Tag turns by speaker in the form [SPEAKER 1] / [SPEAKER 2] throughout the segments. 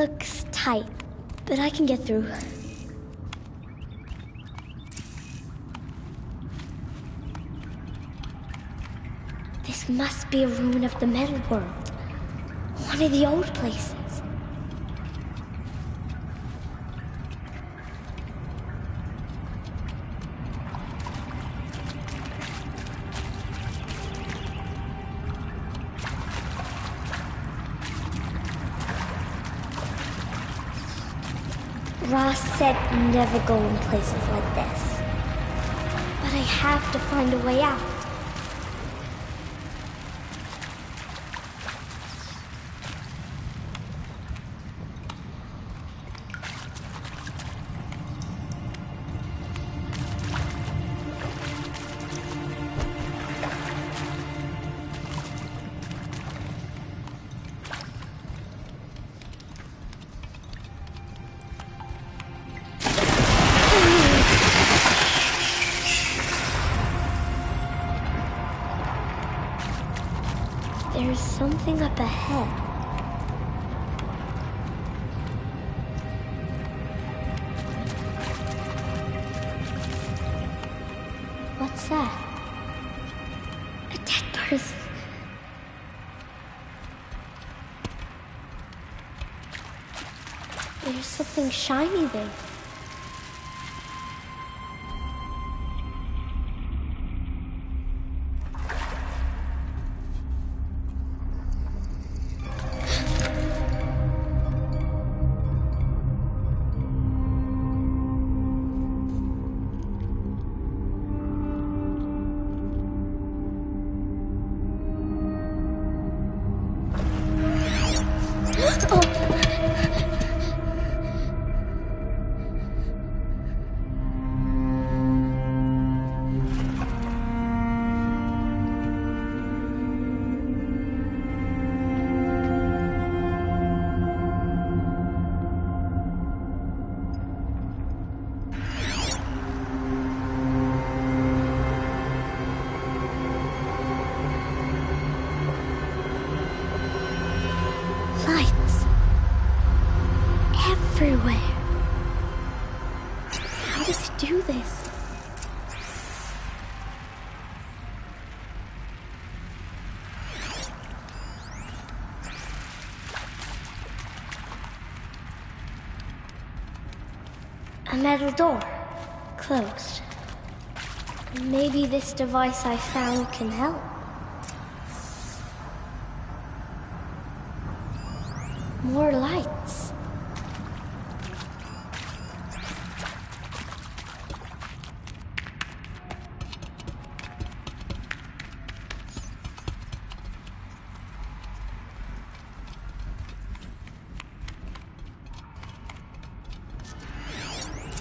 [SPEAKER 1] looks tight, but I can get through. This must be a ruin of the metal world. One of the old places. Ross said never go in places like this. But I have to find a way out. There's something up ahead. What's that? A dead person. There's something shiny there. Everywhere. How does it do this? A metal door. Closed. Maybe this device I found can help. More lights.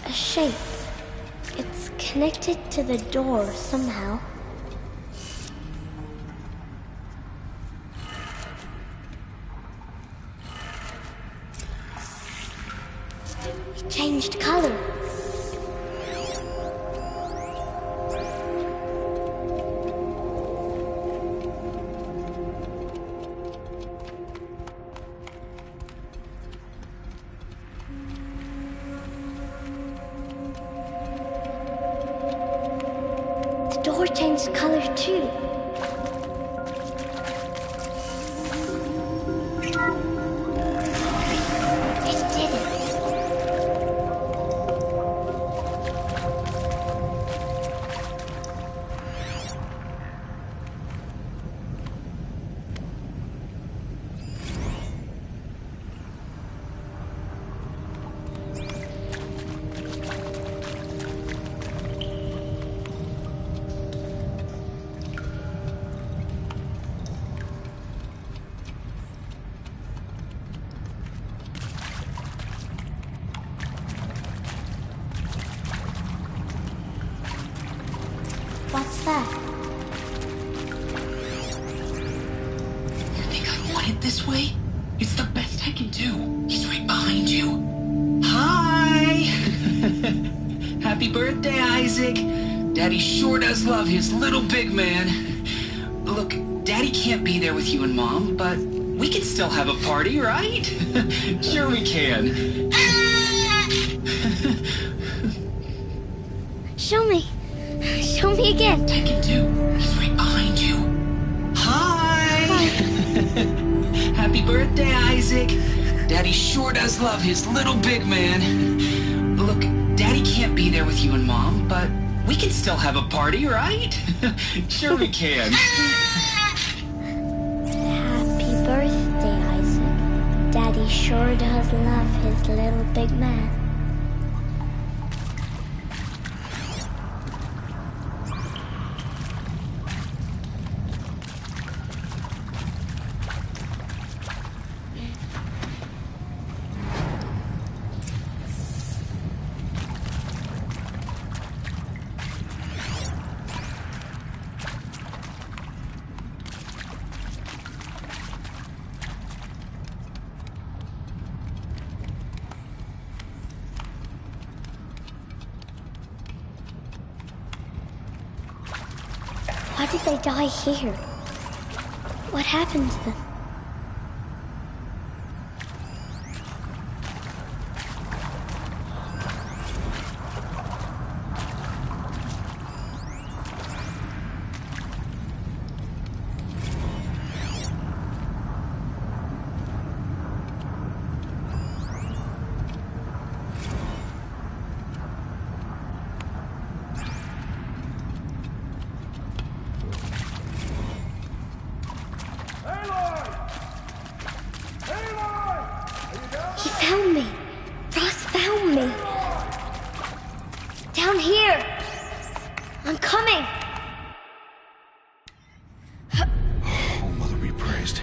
[SPEAKER 1] A shape. It's connected to the door somehow. It changed color. The door changed color too. It did it. What's that?
[SPEAKER 2] You think I want it this way? It's the best I can do. He's right behind you. Hi! Happy birthday, Isaac. Daddy sure does love his little big man. Look, Daddy can't be there with you and Mom, but we can still have a party, right? Sure we can.
[SPEAKER 1] Show me. Show me again.
[SPEAKER 2] Tekken 2, he's right behind you. Hi! Happy birthday, Isaac. Daddy sure does love his little big man. Look, Daddy can't be there with you and Mom, but we can still have a party, right? Sure we can.
[SPEAKER 1] Happy birthday, Isaac. Daddy sure does love his little big man. Why did they die here? What happened to them? He found me. Ross found me. Down here. I'm coming.
[SPEAKER 3] Oh, Mother be praised.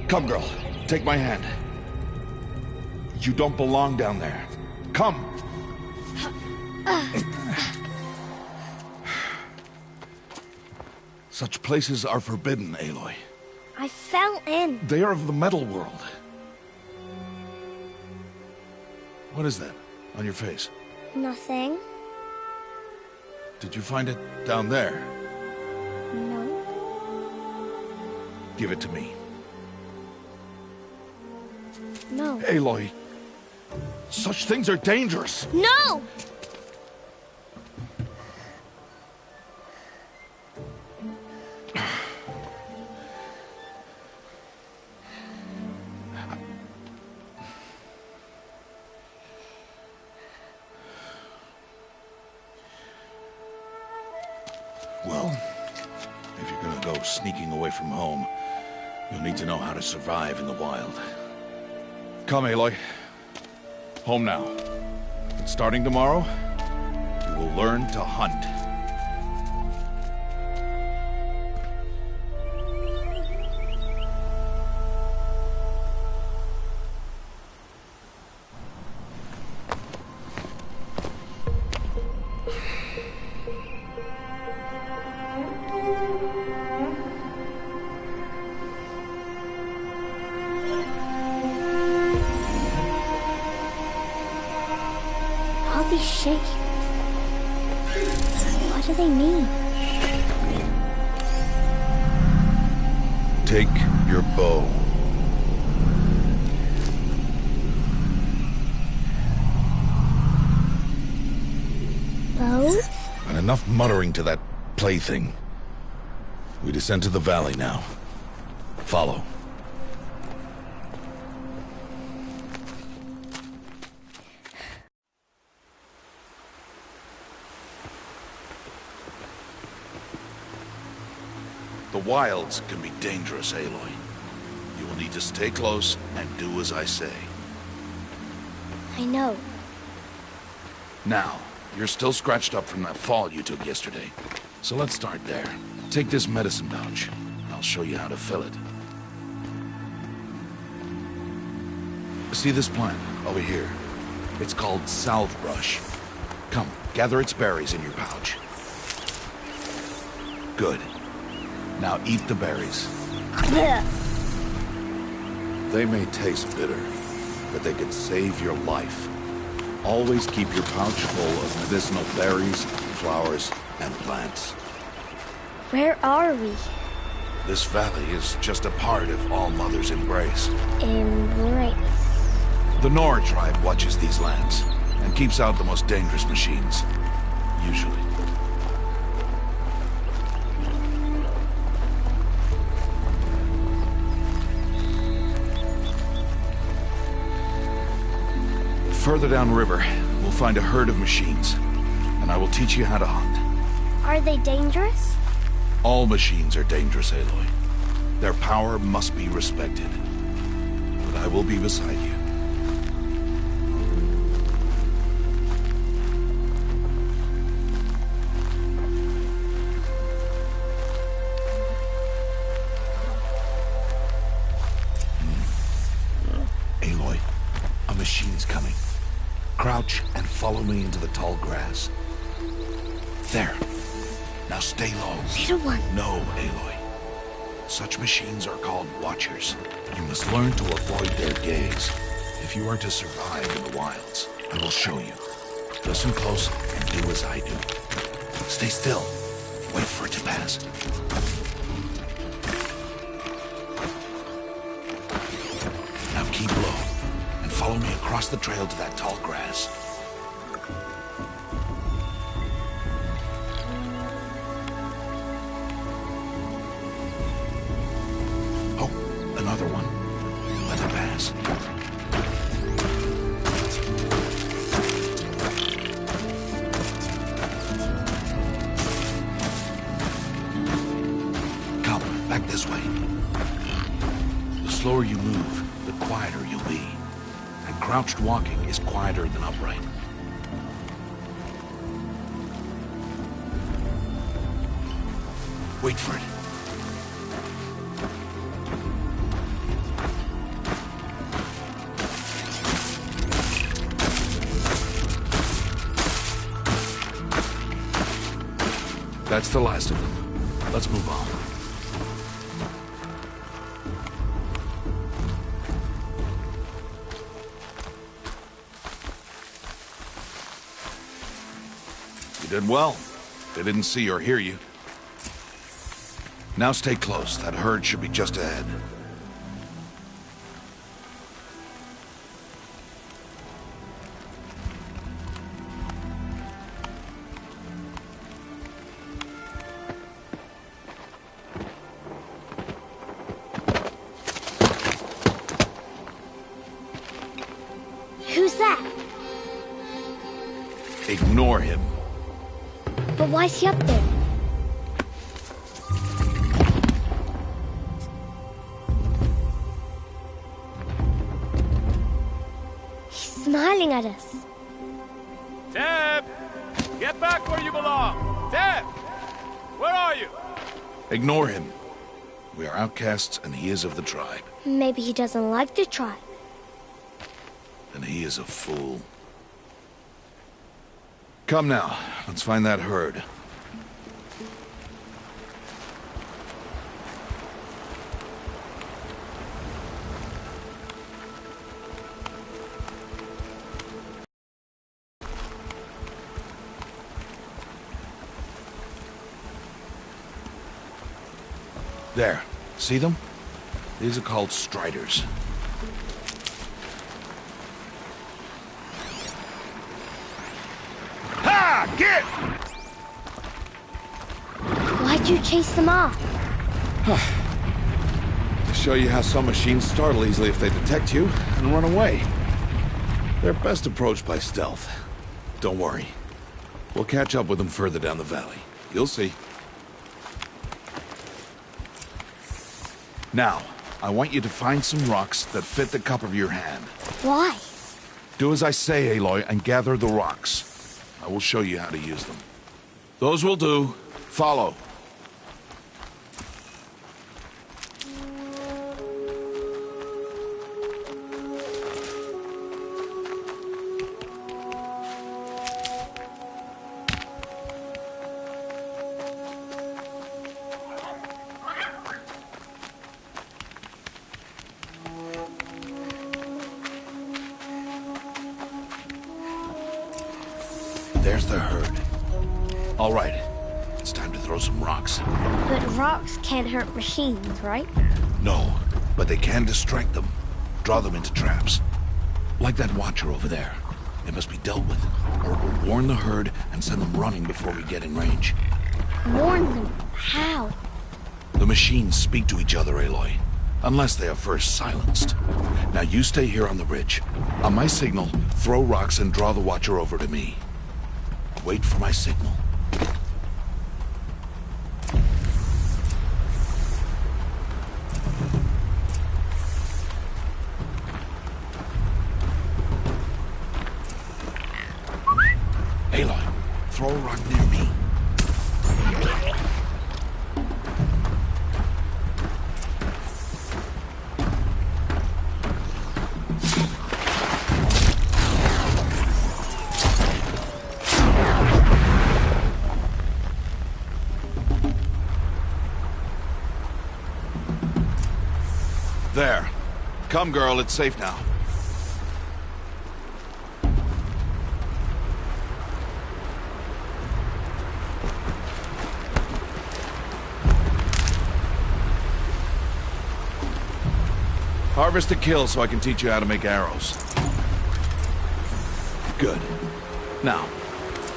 [SPEAKER 3] Come, girl. Take my hand. You don't belong down there. Come. Such places are forbidden, Aloy.
[SPEAKER 1] I fell in.
[SPEAKER 3] They are of the metal world. What is that on your face?
[SPEAKER 1] Nothing.
[SPEAKER 3] Did you find it down there?
[SPEAKER 1] No.
[SPEAKER 3] Give it to me.
[SPEAKER 1] No.
[SPEAKER 3] Aloy, such things are dangerous.
[SPEAKER 1] No!
[SPEAKER 3] Well, if you're gonna go sneaking away from home, you'll need to know how to survive in the wild. Come, Aloy. Home now. But starting tomorrow, you will learn to hunt.
[SPEAKER 1] All these shapes. What do they mean?
[SPEAKER 3] Take your bow.
[SPEAKER 1] Bows?
[SPEAKER 3] And enough muttering to that plaything. We descend to the valley now. Follow. The wilds can be dangerous, Aloy. You will need to stay close and do as I say.
[SPEAKER 1] I know.
[SPEAKER 3] Now, you're still scratched up from that fall you took yesterday. So let's start there. Take this medicine pouch. I'll show you how to fill it. See this plant over here? It's called salve brush. Come, gather its berries in your pouch. Good. Now eat the berries.
[SPEAKER 1] Blech.
[SPEAKER 3] They may taste bitter, but they can save your life. Always keep your pouch full of medicinal berries, flowers, and plants.
[SPEAKER 1] Where are we?
[SPEAKER 3] This valley is just a part of All Mother's embrace.
[SPEAKER 1] Embrace.
[SPEAKER 3] The Nora tribe watches these lands and keeps out the most dangerous machines. Usually. Further downriver, we'll find a herd of machines, and I will teach you how to hunt.
[SPEAKER 1] Are they dangerous?
[SPEAKER 3] All machines are dangerous, Aloy. Their power must be respected. But I will be beside you. Aloy, a machine's coming. Crouch and follow me into the tall grass. There. Now stay low.
[SPEAKER 1] Little one.
[SPEAKER 3] No, Aloy. Such machines are called Watchers. You must learn to avoid their gaze if you are to survive in the wilds. I will show you. Listen close and do as I do. Stay still. Wait for it to pass. Now keep low and follow me across the trail to that tall grass. Another one. Let it pass. Come, back this way. The slower you move, the quieter you'll be. And crouched walking is quieter than upright. Wait for it. That's the last of them. Let's move on. You did well. They didn't see or hear you. Now stay close. That herd should be just ahead.
[SPEAKER 1] Who's that?
[SPEAKER 3] Ignore him.
[SPEAKER 1] But why's he up there? He's smiling at us.
[SPEAKER 4] Teb! Get back where you belong! Teb! Where are you?
[SPEAKER 3] Ignore him. We are outcasts and he is of the tribe.
[SPEAKER 1] Maybe he doesn't like the tribe.
[SPEAKER 3] And he is a fool. Come now, let's find that herd. There, see them? These are called striders. Get!
[SPEAKER 1] Why'd you chase them off?
[SPEAKER 3] To show you how some machines startle easily if they detect you and run away. They're best approached by stealth. Don't worry. We'll catch up with them further down the valley. You'll see. Now, I want you to find some rocks that fit the cup of your hand.
[SPEAKER 1] Why?
[SPEAKER 3] Do as I say, Aloy, and gather the rocks. I will show you how to use them. Those will do. Follow. There's the herd. All right. It's time to throw some rocks.
[SPEAKER 1] But rocks can't hurt machines, right?
[SPEAKER 3] No, but they can distract them. Draw them into traps. Like that watcher over there. It must be dealt with, or it will warn the herd and send them running before we get in range.
[SPEAKER 1] Warn them? How?
[SPEAKER 3] The machines speak to each other, Aloy. Unless they are first silenced. Now you stay here on the ridge. On my signal, throw rocks and draw the watcher over to me. Wait for my signal. Aloy, throw a rock near me. There. Come, girl, it's safe now. Harvest a kill so I can teach you how to make arrows. Good. Now,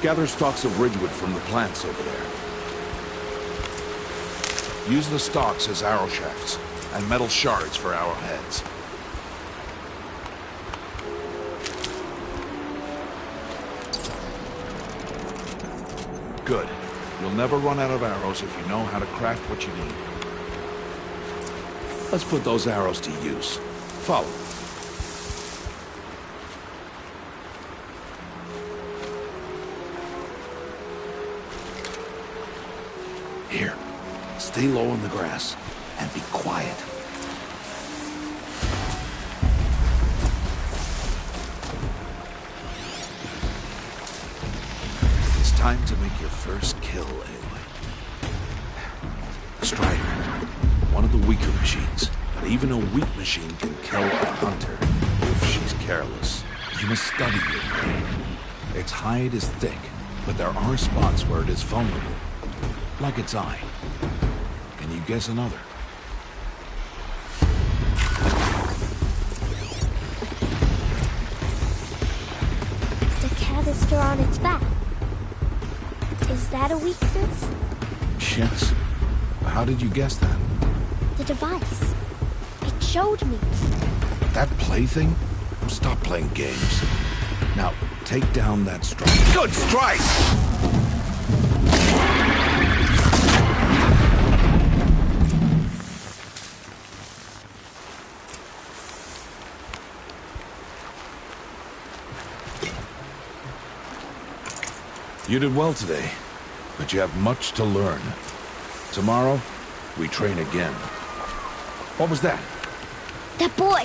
[SPEAKER 3] gather stalks of ridgewood from the plants over there. Use the stalks as arrow shafts, and metal shards for arrowheads. Good. You'll never run out of arrows if you know how to craft what you need. Let's put those arrows to use. Follow. Here. Stay low in the grass. And be quiet. It's time to make your first kill, Aloy. Strider. One of the weaker machines. But even a weak machine can kill a hunter if she's careless. You must study your prey. Its hide is thick, but there are spots where it is vulnerable. Like its eye. Can you guess another?
[SPEAKER 1] Canister on its back. Is that a weakness?
[SPEAKER 3] Yes. How did you guess that?
[SPEAKER 1] The device. It showed me.
[SPEAKER 3] That plaything? Stop playing games. Now, take down that strike. Good strike! You did well today, but you have much to learn. Tomorrow, we train again. What was that?
[SPEAKER 1] That boy!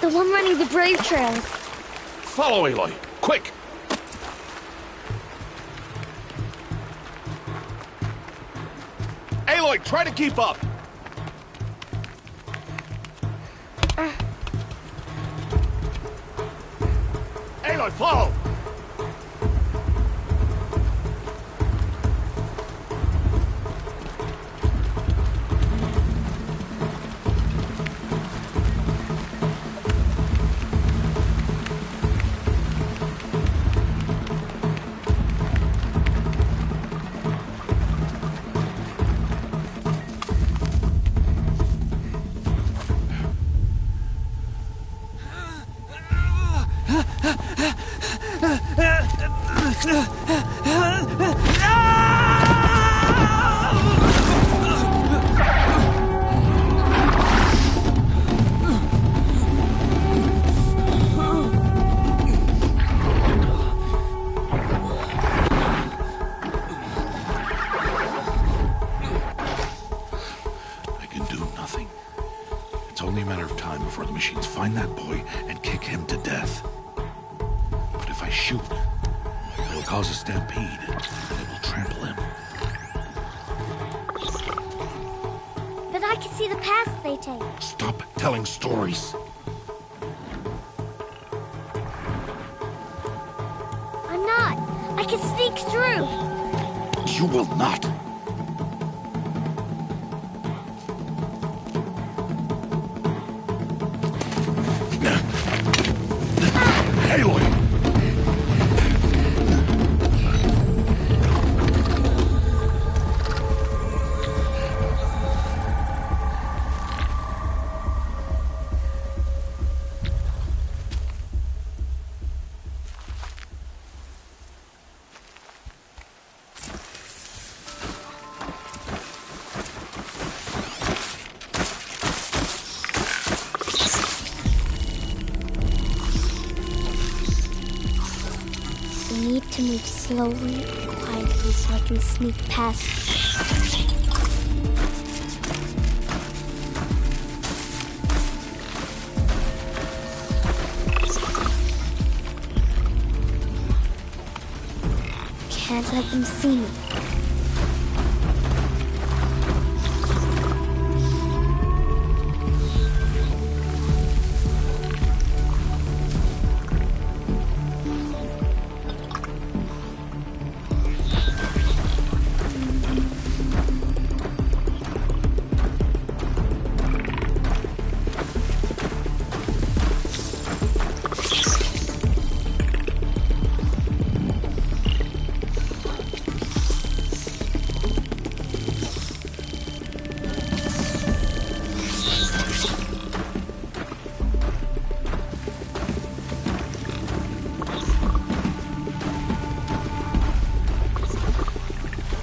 [SPEAKER 1] The one running the brave trails.
[SPEAKER 3] Follow, Aloy! Quick! Aloy, try to keep up! Aloy, follow! It's only a matter of time before the machines find that boy and kick him to death. But if I shoot, it'll cause a stampede, and it will trample him.
[SPEAKER 1] But I can see the paths they take.
[SPEAKER 3] Stop telling stories.
[SPEAKER 1] I'm not. I can sneak through.
[SPEAKER 3] You will not. Aloy!
[SPEAKER 1] We need to move slowly and quietly so I can sneak past. Can't let them see me.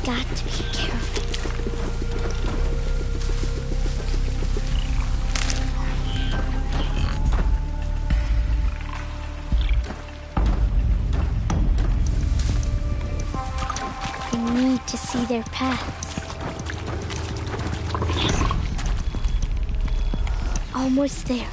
[SPEAKER 1] Got to be careful. I need to see their paths. Almost there.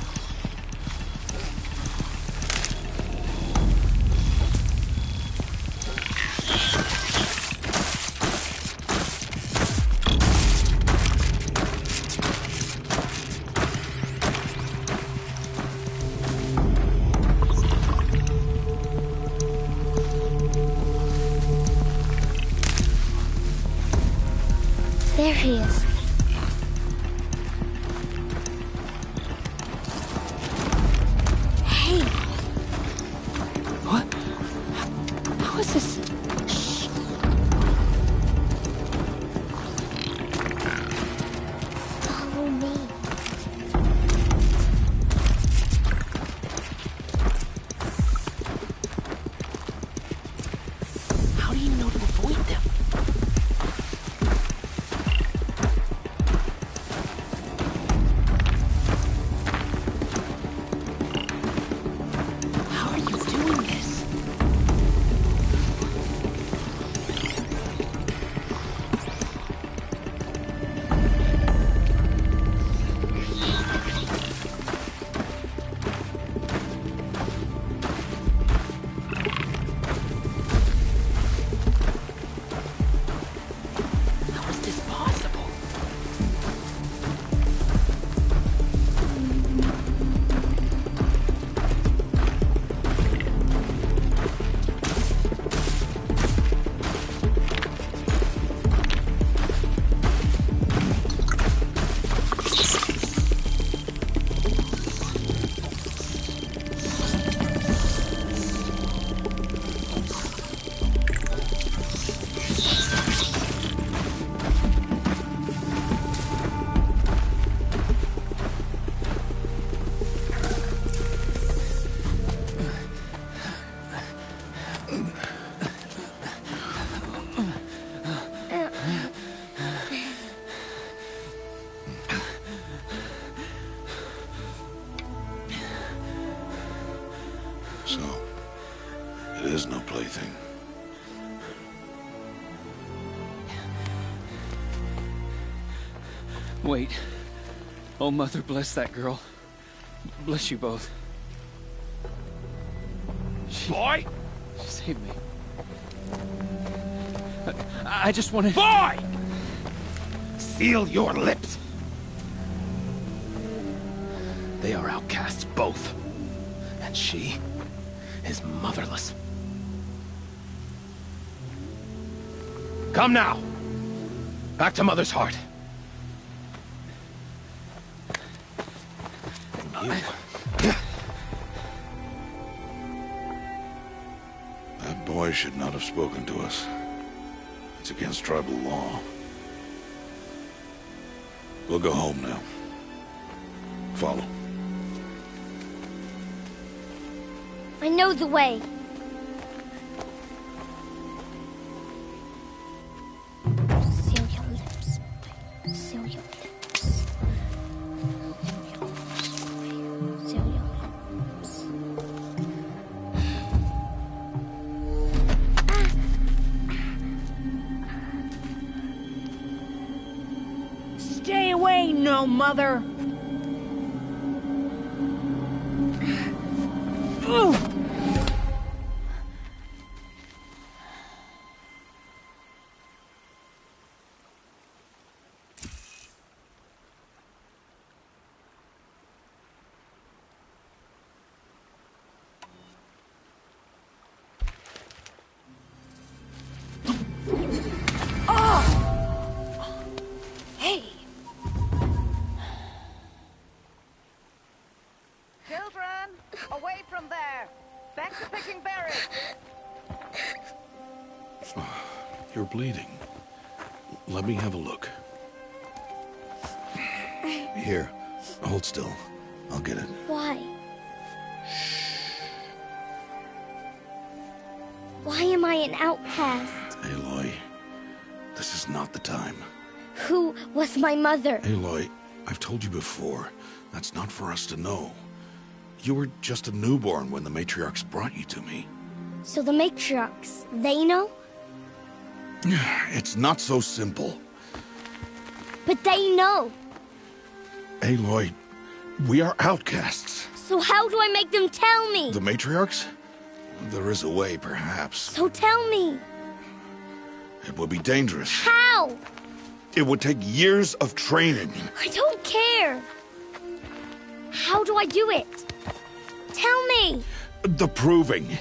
[SPEAKER 1] There he is. Hey!
[SPEAKER 2] What? How is this?
[SPEAKER 1] Shh. Follow me.
[SPEAKER 2] How do you know to avoid them? How are you doing this? How is this possible?
[SPEAKER 3] So, it is no plaything.
[SPEAKER 2] Wait. Oh, Mother, bless that girl. Bless you both.
[SPEAKER 4] Boy!
[SPEAKER 2] She saved me. I just wanted...
[SPEAKER 4] Boy!
[SPEAKER 3] Seal your lips! They are outcasts, both. And she is motherless.
[SPEAKER 5] Come now. Back to Mother's heart.
[SPEAKER 3] That boy should not have spoken to us. It's against tribal law. We'll go home now. Follow.
[SPEAKER 1] I know the way. Seal your lips. Seal your lips. Seal your lips.
[SPEAKER 6] Stay away, no mother. Ooh. Hey.
[SPEAKER 7] Children, away from there. Back to picking berries.
[SPEAKER 3] You're bleeding. Let me have a look. Here, hold still. I'll get it.
[SPEAKER 1] Why? Why am I an outcast?
[SPEAKER 3] Aloy, this is not the time.
[SPEAKER 1] Who was my mother?
[SPEAKER 3] Aloy, I've told you before, that's not for us to know. You were just a newborn when the matriarchs brought you to me.
[SPEAKER 1] So the matriarchs, they know?
[SPEAKER 3] It's not so simple.
[SPEAKER 1] But they know.
[SPEAKER 3] Aloy, we are outcasts.
[SPEAKER 1] So how do I make them tell me?
[SPEAKER 3] The matriarchs? There is a way, perhaps.
[SPEAKER 1] So tell me.
[SPEAKER 3] It would be dangerous.
[SPEAKER 1] How?
[SPEAKER 3] It would take years of training.
[SPEAKER 1] I don't care. How do I do it? Tell me.
[SPEAKER 3] The proving.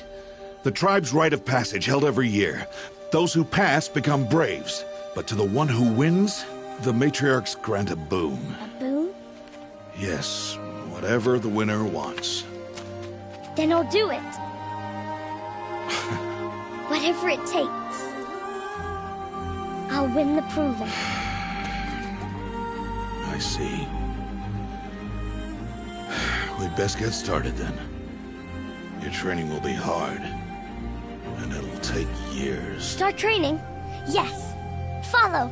[SPEAKER 3] The tribe's rite of passage held every year. Those who pass become braves. But to the one who wins, the matriarchs grant a boon.
[SPEAKER 1] A boon?
[SPEAKER 3] Yes, whatever the winner wants.
[SPEAKER 1] Then I'll do it. Whatever it takes. I'll win the proving.
[SPEAKER 3] I see. We'd best get started then. Your training will be hard. And it'll take years.
[SPEAKER 1] Start training? Yes. Follow.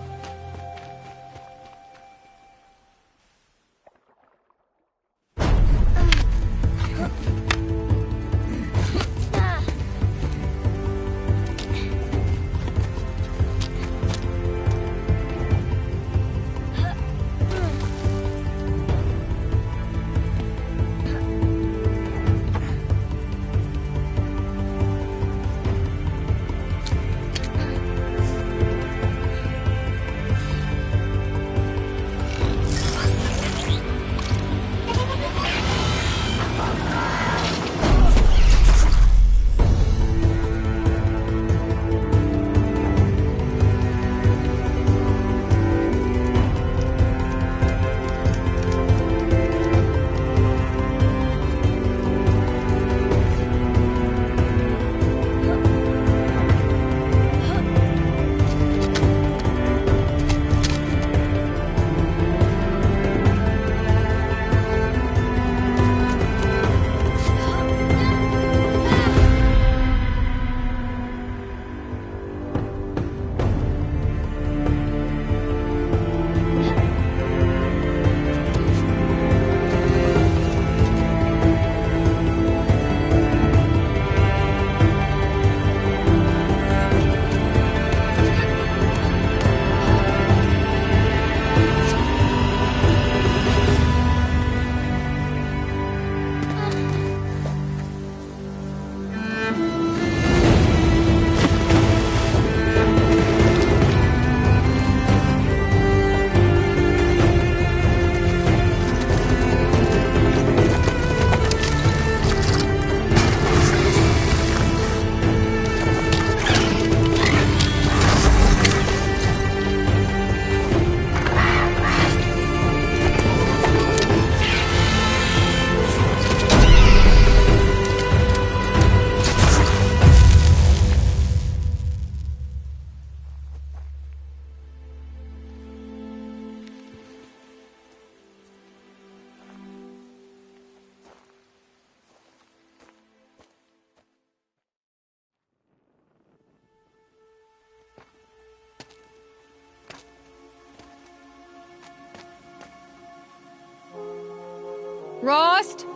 [SPEAKER 6] Rost?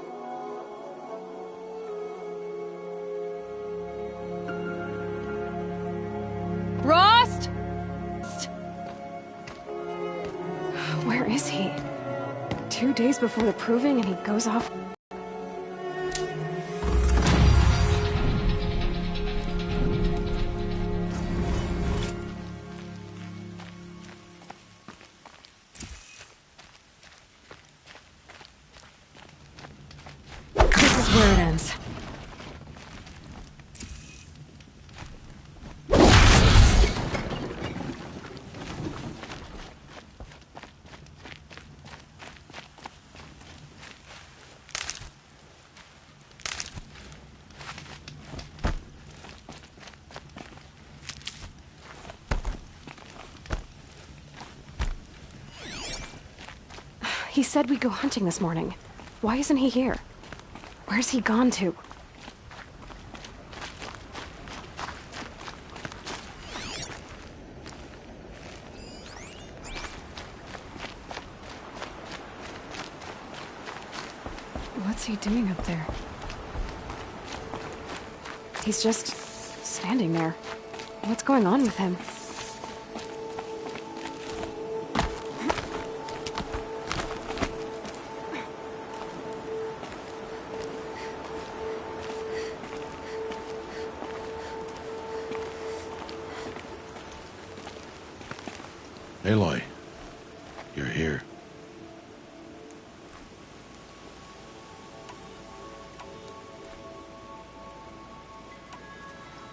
[SPEAKER 6] Rost? Where is he? 2 days before the proving and he goes off. This is where it ends. He said we'd go hunting this morning. Why isn't he here? Where's he gone to? What's he doing up there? He's just standing there. What's going on with him?
[SPEAKER 3] Aloy, you're here.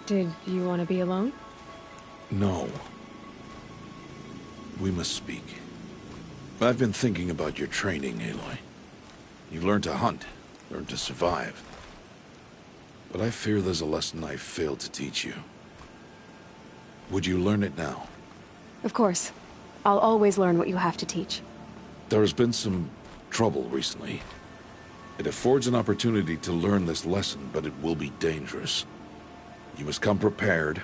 [SPEAKER 6] Did you want to be alone?
[SPEAKER 3] No. We must speak. I've been thinking about your training, Aloy. You've learned to hunt, learned to survive. But I fear there's a lesson I failed to teach you. Would you learn it now?
[SPEAKER 6] Of course. I'll always learn what you have to teach.
[SPEAKER 3] There has been some trouble recently. It affords an opportunity to learn this lesson, but it will be dangerous. You must come prepared,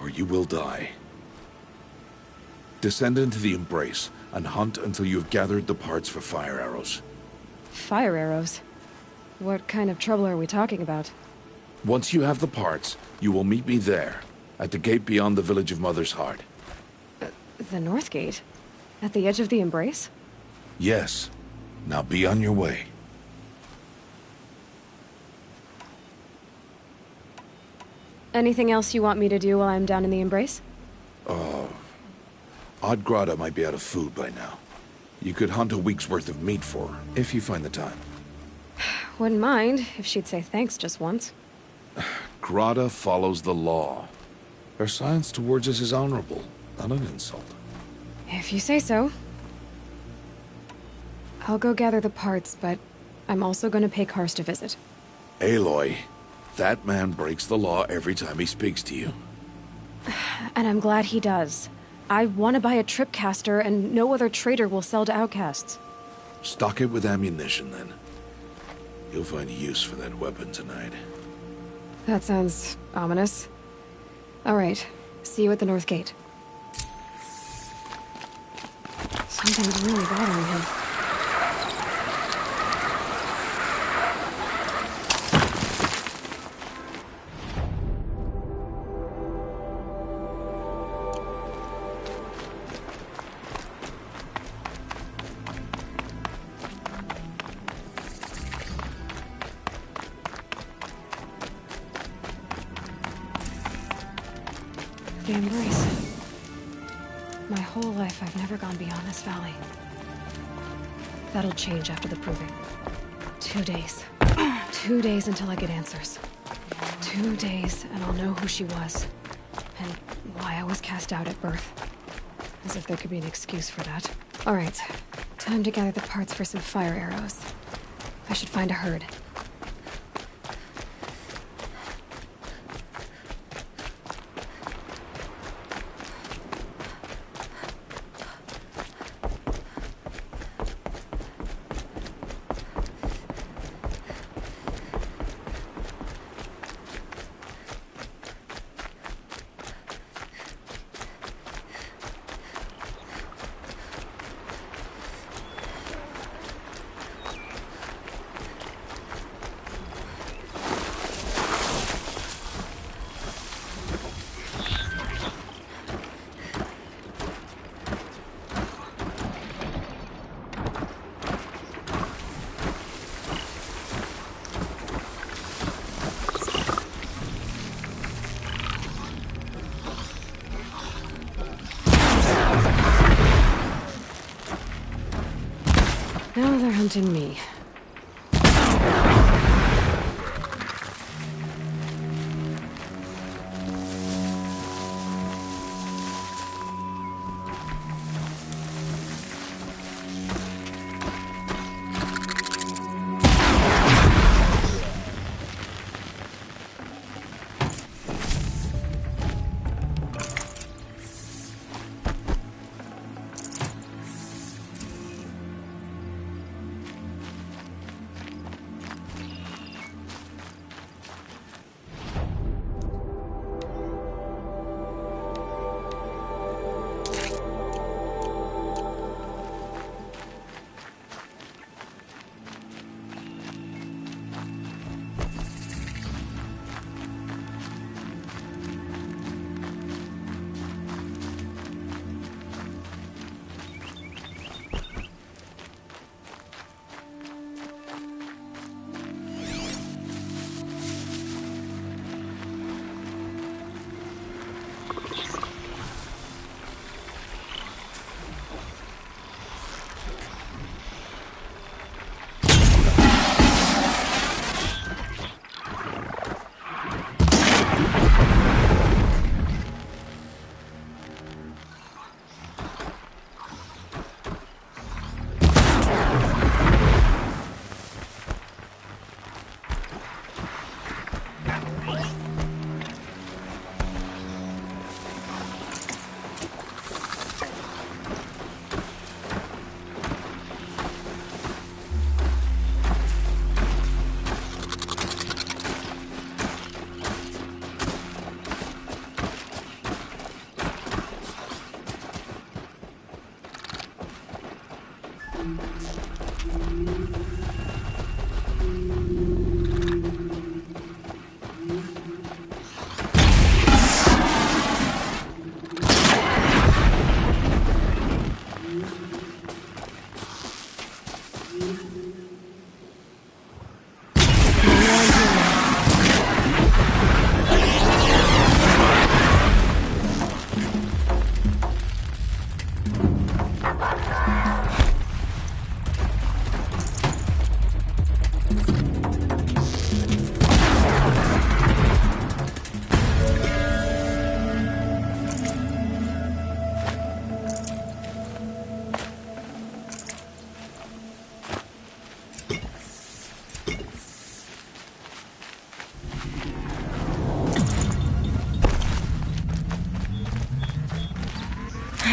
[SPEAKER 3] or you will die. Descend into the Embrace, and hunt until you have gathered the parts for fire arrows.
[SPEAKER 6] Fire arrows? What kind of trouble are we talking about?
[SPEAKER 3] Once you have the parts, you will meet me there, at the gate beyond the village of Mother's Heart.
[SPEAKER 6] The North Gate? At the edge of the Embrace?
[SPEAKER 3] Yes. Now be on your way.
[SPEAKER 6] Anything else you want me to do while I'm down in the Embrace?
[SPEAKER 3] Odd Grotto might be out of food by now. You could hunt a week's worth of meat for her, if you find the time.
[SPEAKER 6] Wouldn't mind if she'd say thanks just once.
[SPEAKER 3] Grotto follows the law. Her silence towards us is honorable, not an insult.
[SPEAKER 6] If you say so. I'll go gather the parts, but I'm also going to pay Karst a visit.
[SPEAKER 3] Aloy, that man breaks the law every time he speaks to you.
[SPEAKER 6] And I'm glad he does. I want to buy a tripcaster, and no other trader will sell to outcasts.
[SPEAKER 3] Stock it with ammunition, then. You'll find use for that weapon tonight.
[SPEAKER 6] That sounds ominous. All right. See you at the North Gate. Something's really bothering him. The Embrace. My whole life, I've never gone beyond this valley. That'll change after the proving. 2 days. 2 days until I get answers. 2 days, and I'll know who she was. And why I was cast out at birth. As if there could be an excuse for that. Alright. Time to gather the parts for some fire arrows. I should find a herd. they're hunting me.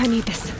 [SPEAKER 6] I need this.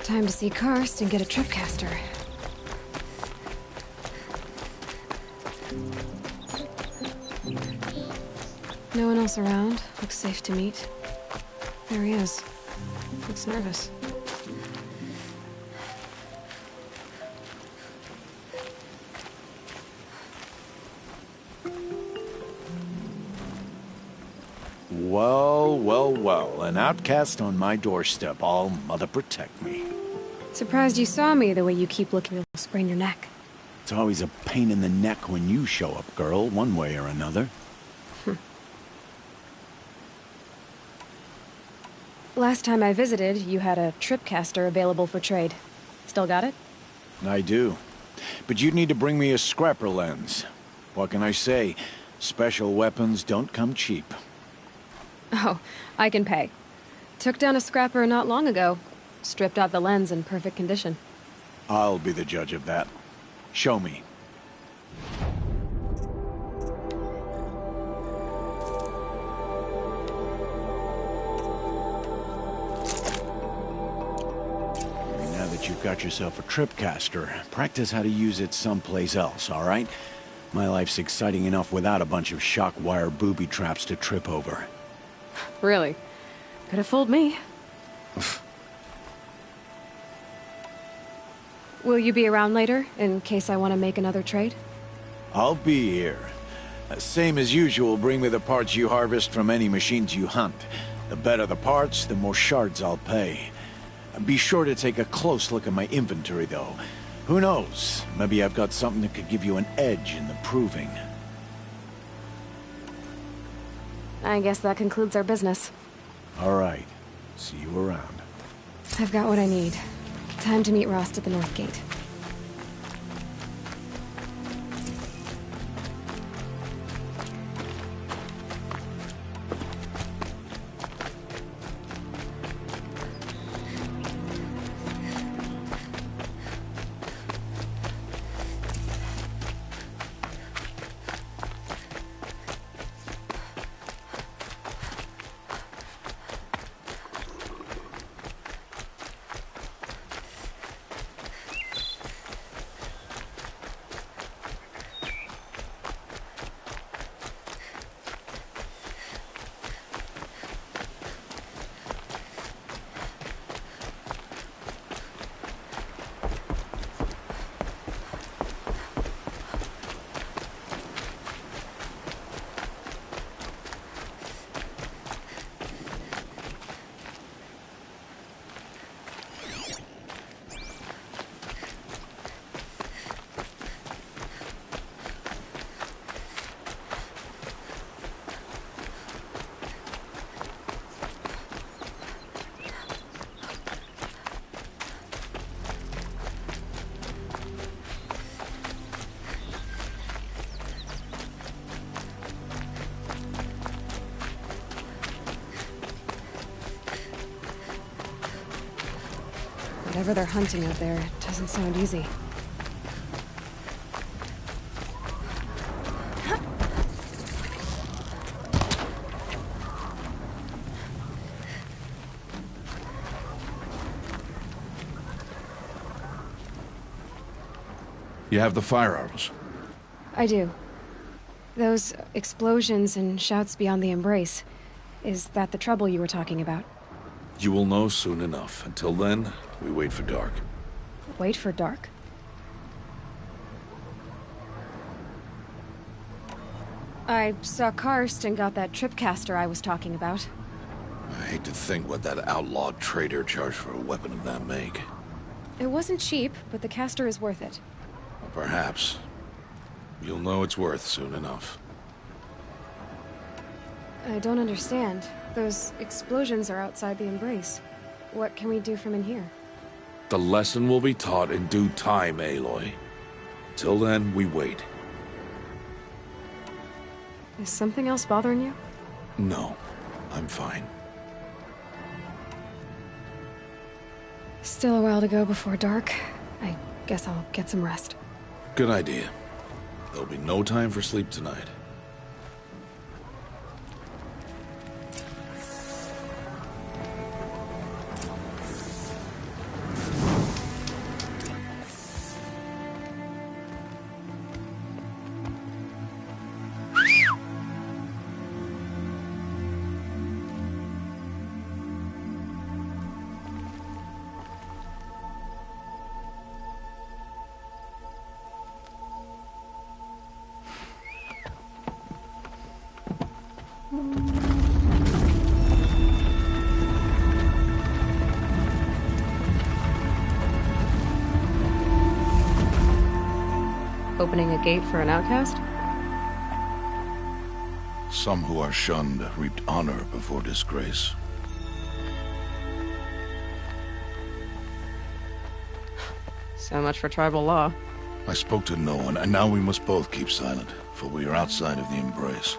[SPEAKER 6] Time to see Karst and get a tripcaster. No one else around. Looks safe to meet. There he is. Looks nervous.
[SPEAKER 8] Well, well, well. An outcast on my doorstep. All mother protect me.
[SPEAKER 6] Surprised you saw me the way you keep looking. You'll sprain your neck.
[SPEAKER 8] It's always a pain in the neck when you show up, girl, one way or another.
[SPEAKER 6] Last time I visited, you had a tripcaster available for trade. Still got it?
[SPEAKER 8] I do. But you'd need to bring me a scrapper lens. What can I say? Special weapons don't come cheap.
[SPEAKER 6] Oh, I can pay. Took down a scrapper not long ago. Stripped out the lens in perfect condition.
[SPEAKER 8] I'll be the judge of that. Show me. Now that you've got yourself a tripcaster, practice how to use it someplace else, all right? My life's exciting enough without a bunch of shock wire booby traps to trip over.
[SPEAKER 6] Really? Could have fooled me. Will you be around later, in case I want to make another trade?
[SPEAKER 8] I'll be here. Same as usual, bring me the parts you harvest from any machines you hunt. The better the parts, the more shards I'll pay. Be sure to take a close look at my inventory, though. Who knows? Maybe I've got something that could give you an edge in the proving.
[SPEAKER 6] I guess that concludes our business.
[SPEAKER 8] All right. See you around.
[SPEAKER 6] I've got what I need. Time to meet Rost at the North Gate. Whatever they're hunting out there, it doesn't sound easy.
[SPEAKER 3] You have the fire arrows.
[SPEAKER 6] I do. Those explosions and shouts beyond the embrace. Is that the trouble you were talking about?
[SPEAKER 3] You will know soon enough. Until then, we wait for dark.
[SPEAKER 6] Wait for dark? I saw Karst and got that tripcaster I was talking about.
[SPEAKER 3] I hate to think what that outlawed trader charged for a weapon of that make.
[SPEAKER 6] It wasn't cheap, but the caster is worth it.
[SPEAKER 3] Or perhaps. You'll know it's worth soon enough.
[SPEAKER 6] I don't understand. Those explosions are outside the embrace. What can we do from in here?
[SPEAKER 3] The lesson will be taught in due time, Aloy. Till then, we wait.
[SPEAKER 6] Is something else bothering you?
[SPEAKER 3] No, I'm fine.
[SPEAKER 6] Still a while to go before dark. I guess I'll get some rest.
[SPEAKER 3] Good idea. There'll be no time for sleep tonight.
[SPEAKER 6] Opening a gate for an outcast?
[SPEAKER 3] Some who are shunned reaped honor before disgrace.
[SPEAKER 6] So much for tribal law.
[SPEAKER 3] I spoke to no one, and now we must both keep silent, for we are outside of the embrace.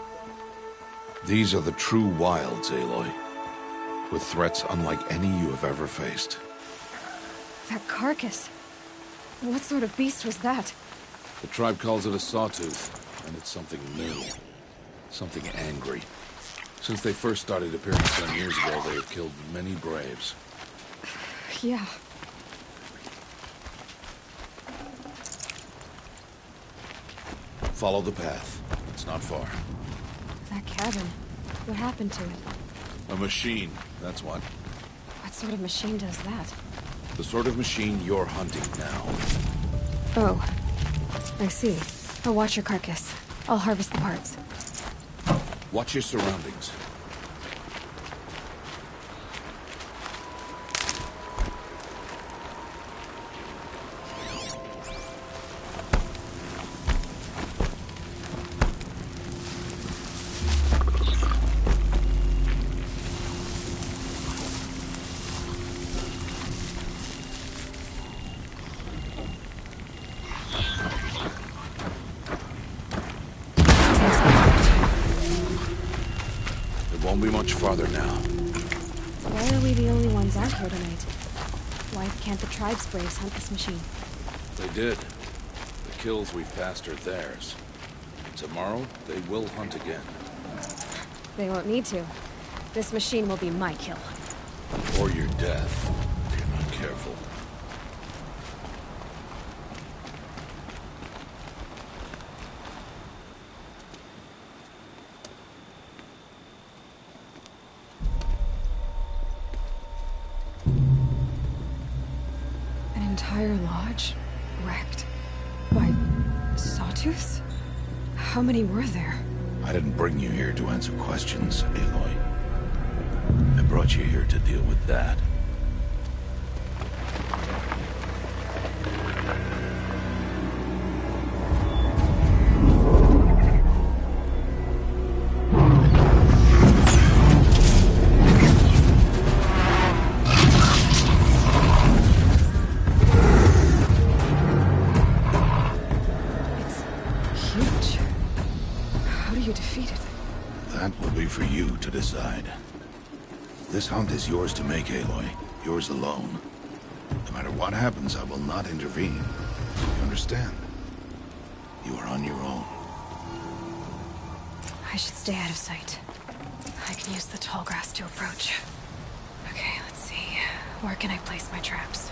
[SPEAKER 3] These are the true wilds, Aloy, with threats unlike any you have ever faced.
[SPEAKER 6] That carcass. What sort of beast was that?
[SPEAKER 3] The tribe calls it a sawtooth, and it's something new. Something angry. Since they first started appearing 10 years ago, they have killed many braves.
[SPEAKER 6] Yeah.
[SPEAKER 3] Follow the path. It's not far.
[SPEAKER 6] That cabin. What happened to it?
[SPEAKER 3] A machine, that's what.
[SPEAKER 6] What sort of machine does that?
[SPEAKER 3] The sort of machine you're hunting now.
[SPEAKER 6] Oh. I see. I'll watch your carcass. I'll harvest the parts.
[SPEAKER 3] Watch your surroundings. Won't be much farther now.
[SPEAKER 6] Why are we the only ones out here tonight? Why can't the tribe's braves hunt this machine?
[SPEAKER 3] They did. The kills we've passed are theirs. Tomorrow, they will hunt again.
[SPEAKER 6] They won't need to. This machine will be my kill.
[SPEAKER 3] Or your death, if you're not careful.
[SPEAKER 6] Entire lodge wrecked by sawtooths? How many were there?
[SPEAKER 3] I didn't bring you here to answer questions, Aloy. I brought you here to deal with that. For you to decide. This hunt is yours to make, Aloy. Yours alone. No matter what happens, I will not intervene. You understand? You are on your own.
[SPEAKER 6] I should stay out of sight. I can use the tall grass to approach. Okay, let's see. Where can I place my traps?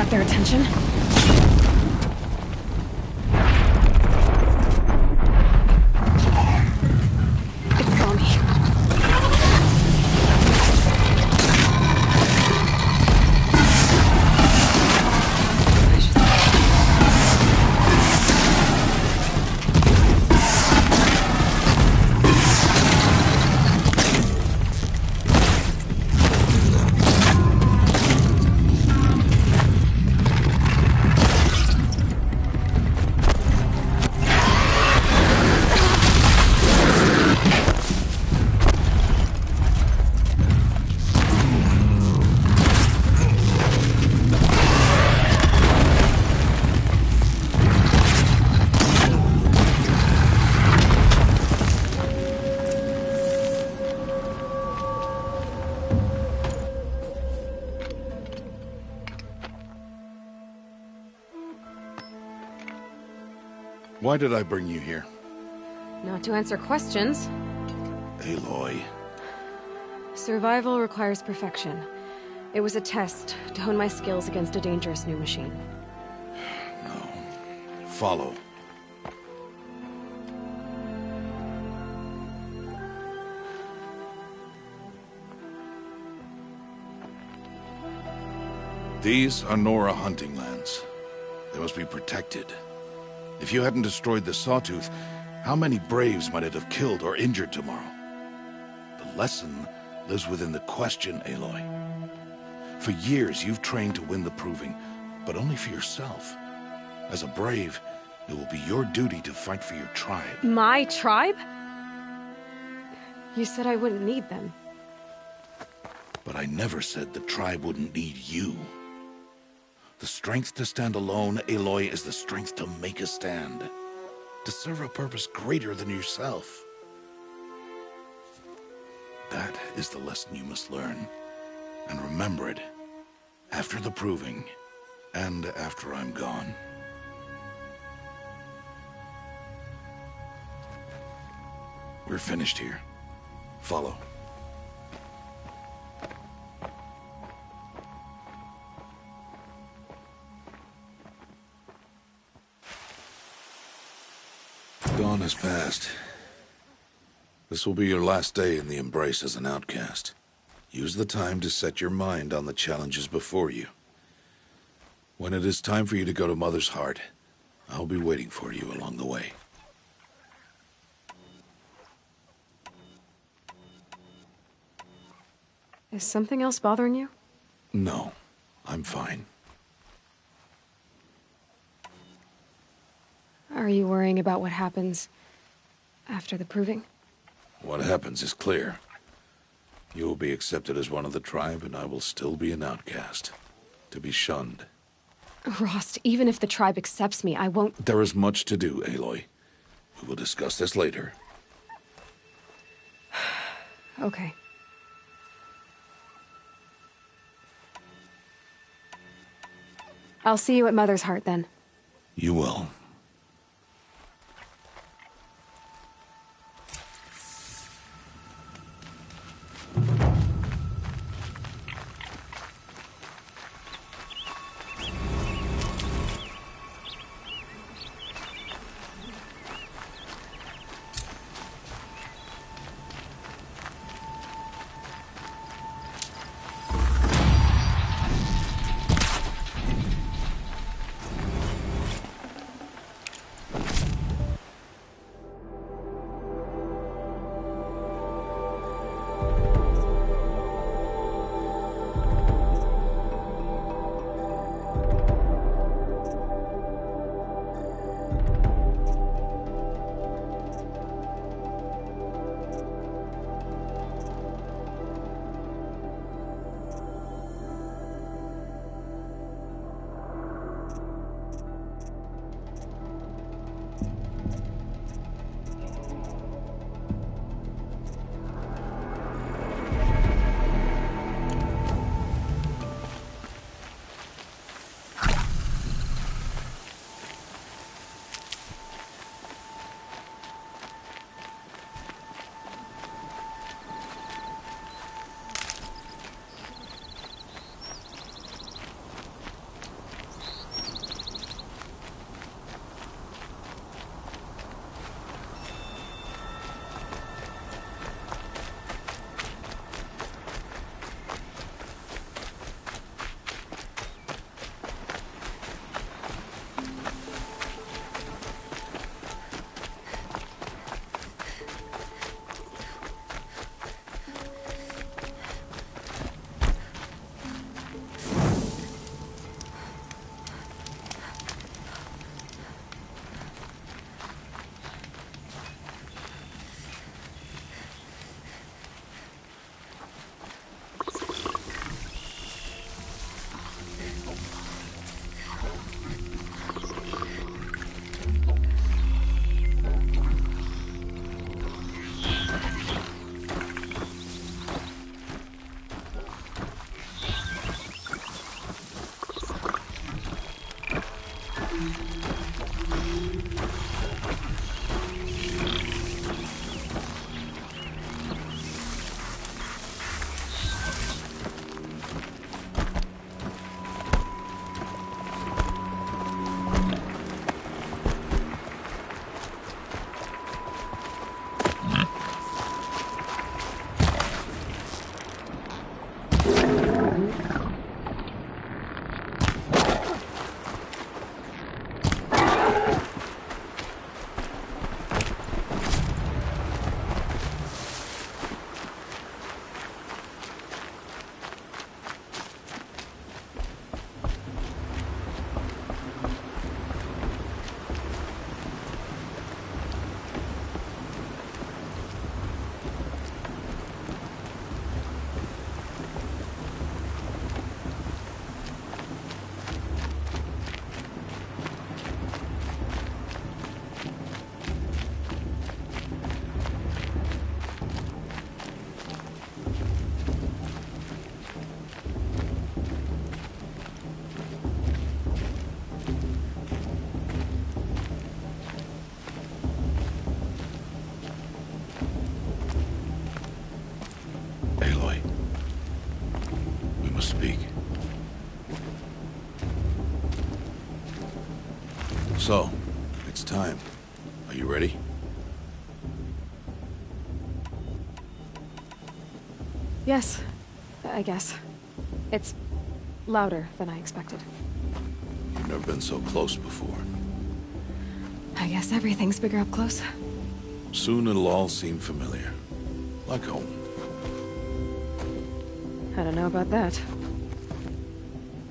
[SPEAKER 6] Their attention. It saw me.
[SPEAKER 3] Why did I bring you here?
[SPEAKER 6] Not to answer questions.
[SPEAKER 3] Aloy.
[SPEAKER 6] Survival requires perfection. It was a test to hone my skills against a dangerous new machine.
[SPEAKER 3] No. Follow. These are Nora hunting lands. They must be protected. If you hadn't destroyed the Sawtooth, how many Braves might it have killed or injured tomorrow? The lesson lives within the question, Aloy. For years, you've trained to win the Proving, but only for yourself. As a Brave, it will be your duty to fight for your tribe.
[SPEAKER 6] My tribe? You said I wouldn't need them.
[SPEAKER 3] But I never said the tribe wouldn't need you. The strength to stand alone, Aloy, is the strength to make a stand. To serve a purpose greater than yourself. That is the lesson you must learn. And remember it. After the Proving. And after I'm gone. We're finished here. Follow. Dawn has passed. This will be your last day in the Embrace as an outcast. Use the time to set your mind on the challenges before you. When it is time for you to go to Mother's Heart, I'll be waiting for you along the way.
[SPEAKER 6] Is something else bothering you?
[SPEAKER 3] No, I'm fine.
[SPEAKER 6] Are you worrying about what happens after the Proving?
[SPEAKER 3] What happens is clear. You will be accepted as one of the tribe, and I will still be an outcast. To be shunned.
[SPEAKER 6] Rost, even if the tribe accepts me, I won't...
[SPEAKER 3] There is much to do, Aloy. We will discuss this later.
[SPEAKER 6] Okay. I'll see you at Mother's Heart, then.
[SPEAKER 3] You will. to speak. So, it's time. Are you ready?
[SPEAKER 6] Yes, I guess. It's louder than I expected.
[SPEAKER 3] You've never been so close before.
[SPEAKER 6] I guess everything's bigger up close.
[SPEAKER 3] Soon it'll all seem familiar. Like home.
[SPEAKER 6] I don't know about that.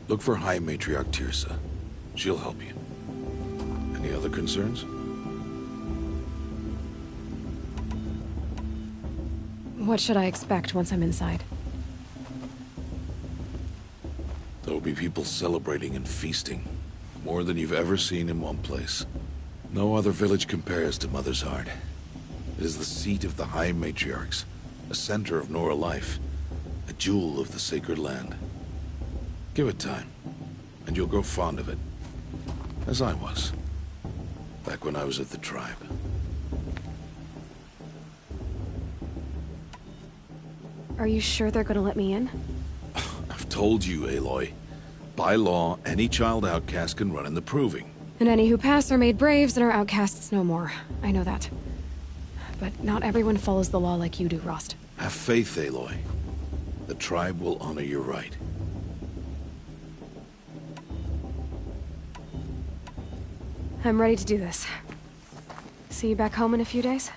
[SPEAKER 3] Look for High Matriarch Tirsa. She'll help you. Any other concerns?
[SPEAKER 6] What should I expect once I'm inside?
[SPEAKER 3] There will be people celebrating and feasting. More than you've ever seen in one place. No other village compares to Mother's Heart. It is the seat of the High Matriarchs, a center of Nora life, a jewel of the sacred land. Give it time, and you'll grow fond of it. As I was, back when I was at the tribe.
[SPEAKER 6] Are you sure they're gonna let me in?
[SPEAKER 3] I've told you, Aloy. By law, any child outcast can run in the Proving.
[SPEAKER 6] And any who pass are made braves and are outcasts no more. I know that. But not everyone follows the law like you do, Rost.
[SPEAKER 3] Have faith, Aloy. The tribe will honor your right.
[SPEAKER 6] I'm ready to do this. See you back home in a few days?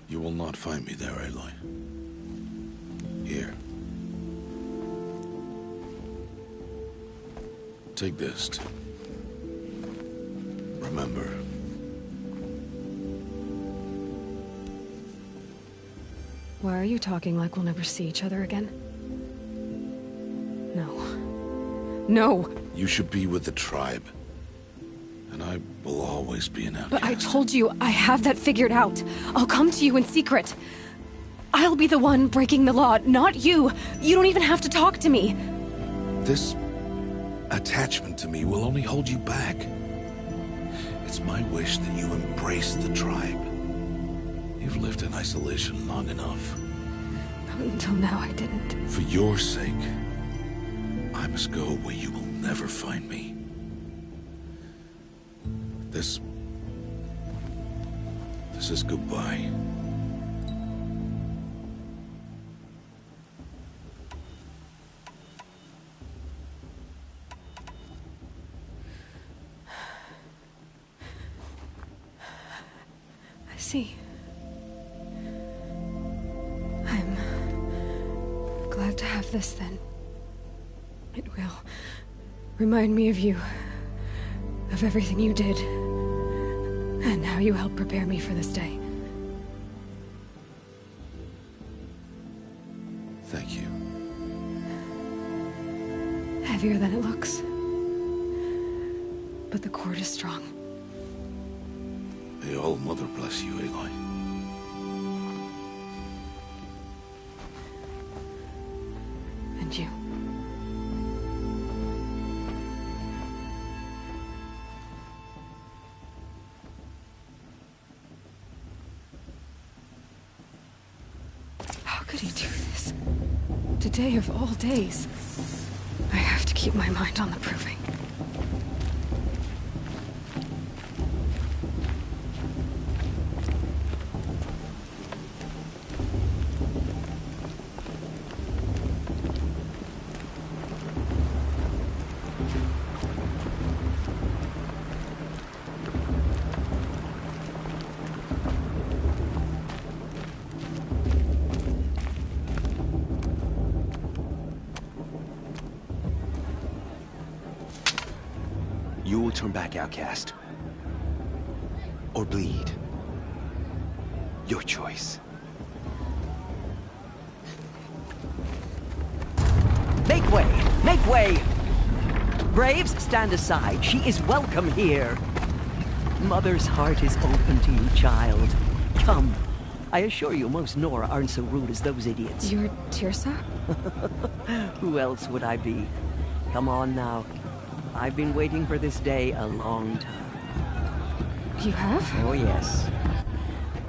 [SPEAKER 3] You will not find me there, Aloy. Here. Take this. Remember.
[SPEAKER 6] Why are you talking like we'll never see each other again? No. No!
[SPEAKER 3] You should be with the tribe. And I will always be an outcast.
[SPEAKER 6] But I told you, I have that figured out. I'll come to you in secret. I'll be the one breaking the law, not you. You don't even have to talk to me.
[SPEAKER 3] This attachment to me will only hold you back. It's my wish that you embrace the tribe. You've lived in isolation long enough.
[SPEAKER 6] Until now, I didn't.
[SPEAKER 3] For your sake, I must go where you will never find me. This is goodbye.
[SPEAKER 6] I see. I'm glad to have this then. It will remind me of you, of everything you did, and how you helped prepare me for this day.
[SPEAKER 3] Thank you.
[SPEAKER 6] Heavier than it looks. But the cord is strong.
[SPEAKER 3] May All Mother bless you, Aloy.
[SPEAKER 6] And you. How could he do this? Today of all days. I have to keep my mind on the Proving.
[SPEAKER 9] You will turn back, outcast. Or bleed. Your choice.
[SPEAKER 7] Make way! Make way! Braves, stand aside. She is welcome here. Mother's heart is open to you, child. Come. I assure you, most Nora aren't so rude as those idiots.
[SPEAKER 6] You're Tirsa?
[SPEAKER 7] Who else would I be? Come on now. I've been waiting for this day a long time.
[SPEAKER 6] You have?
[SPEAKER 7] Oh, yes.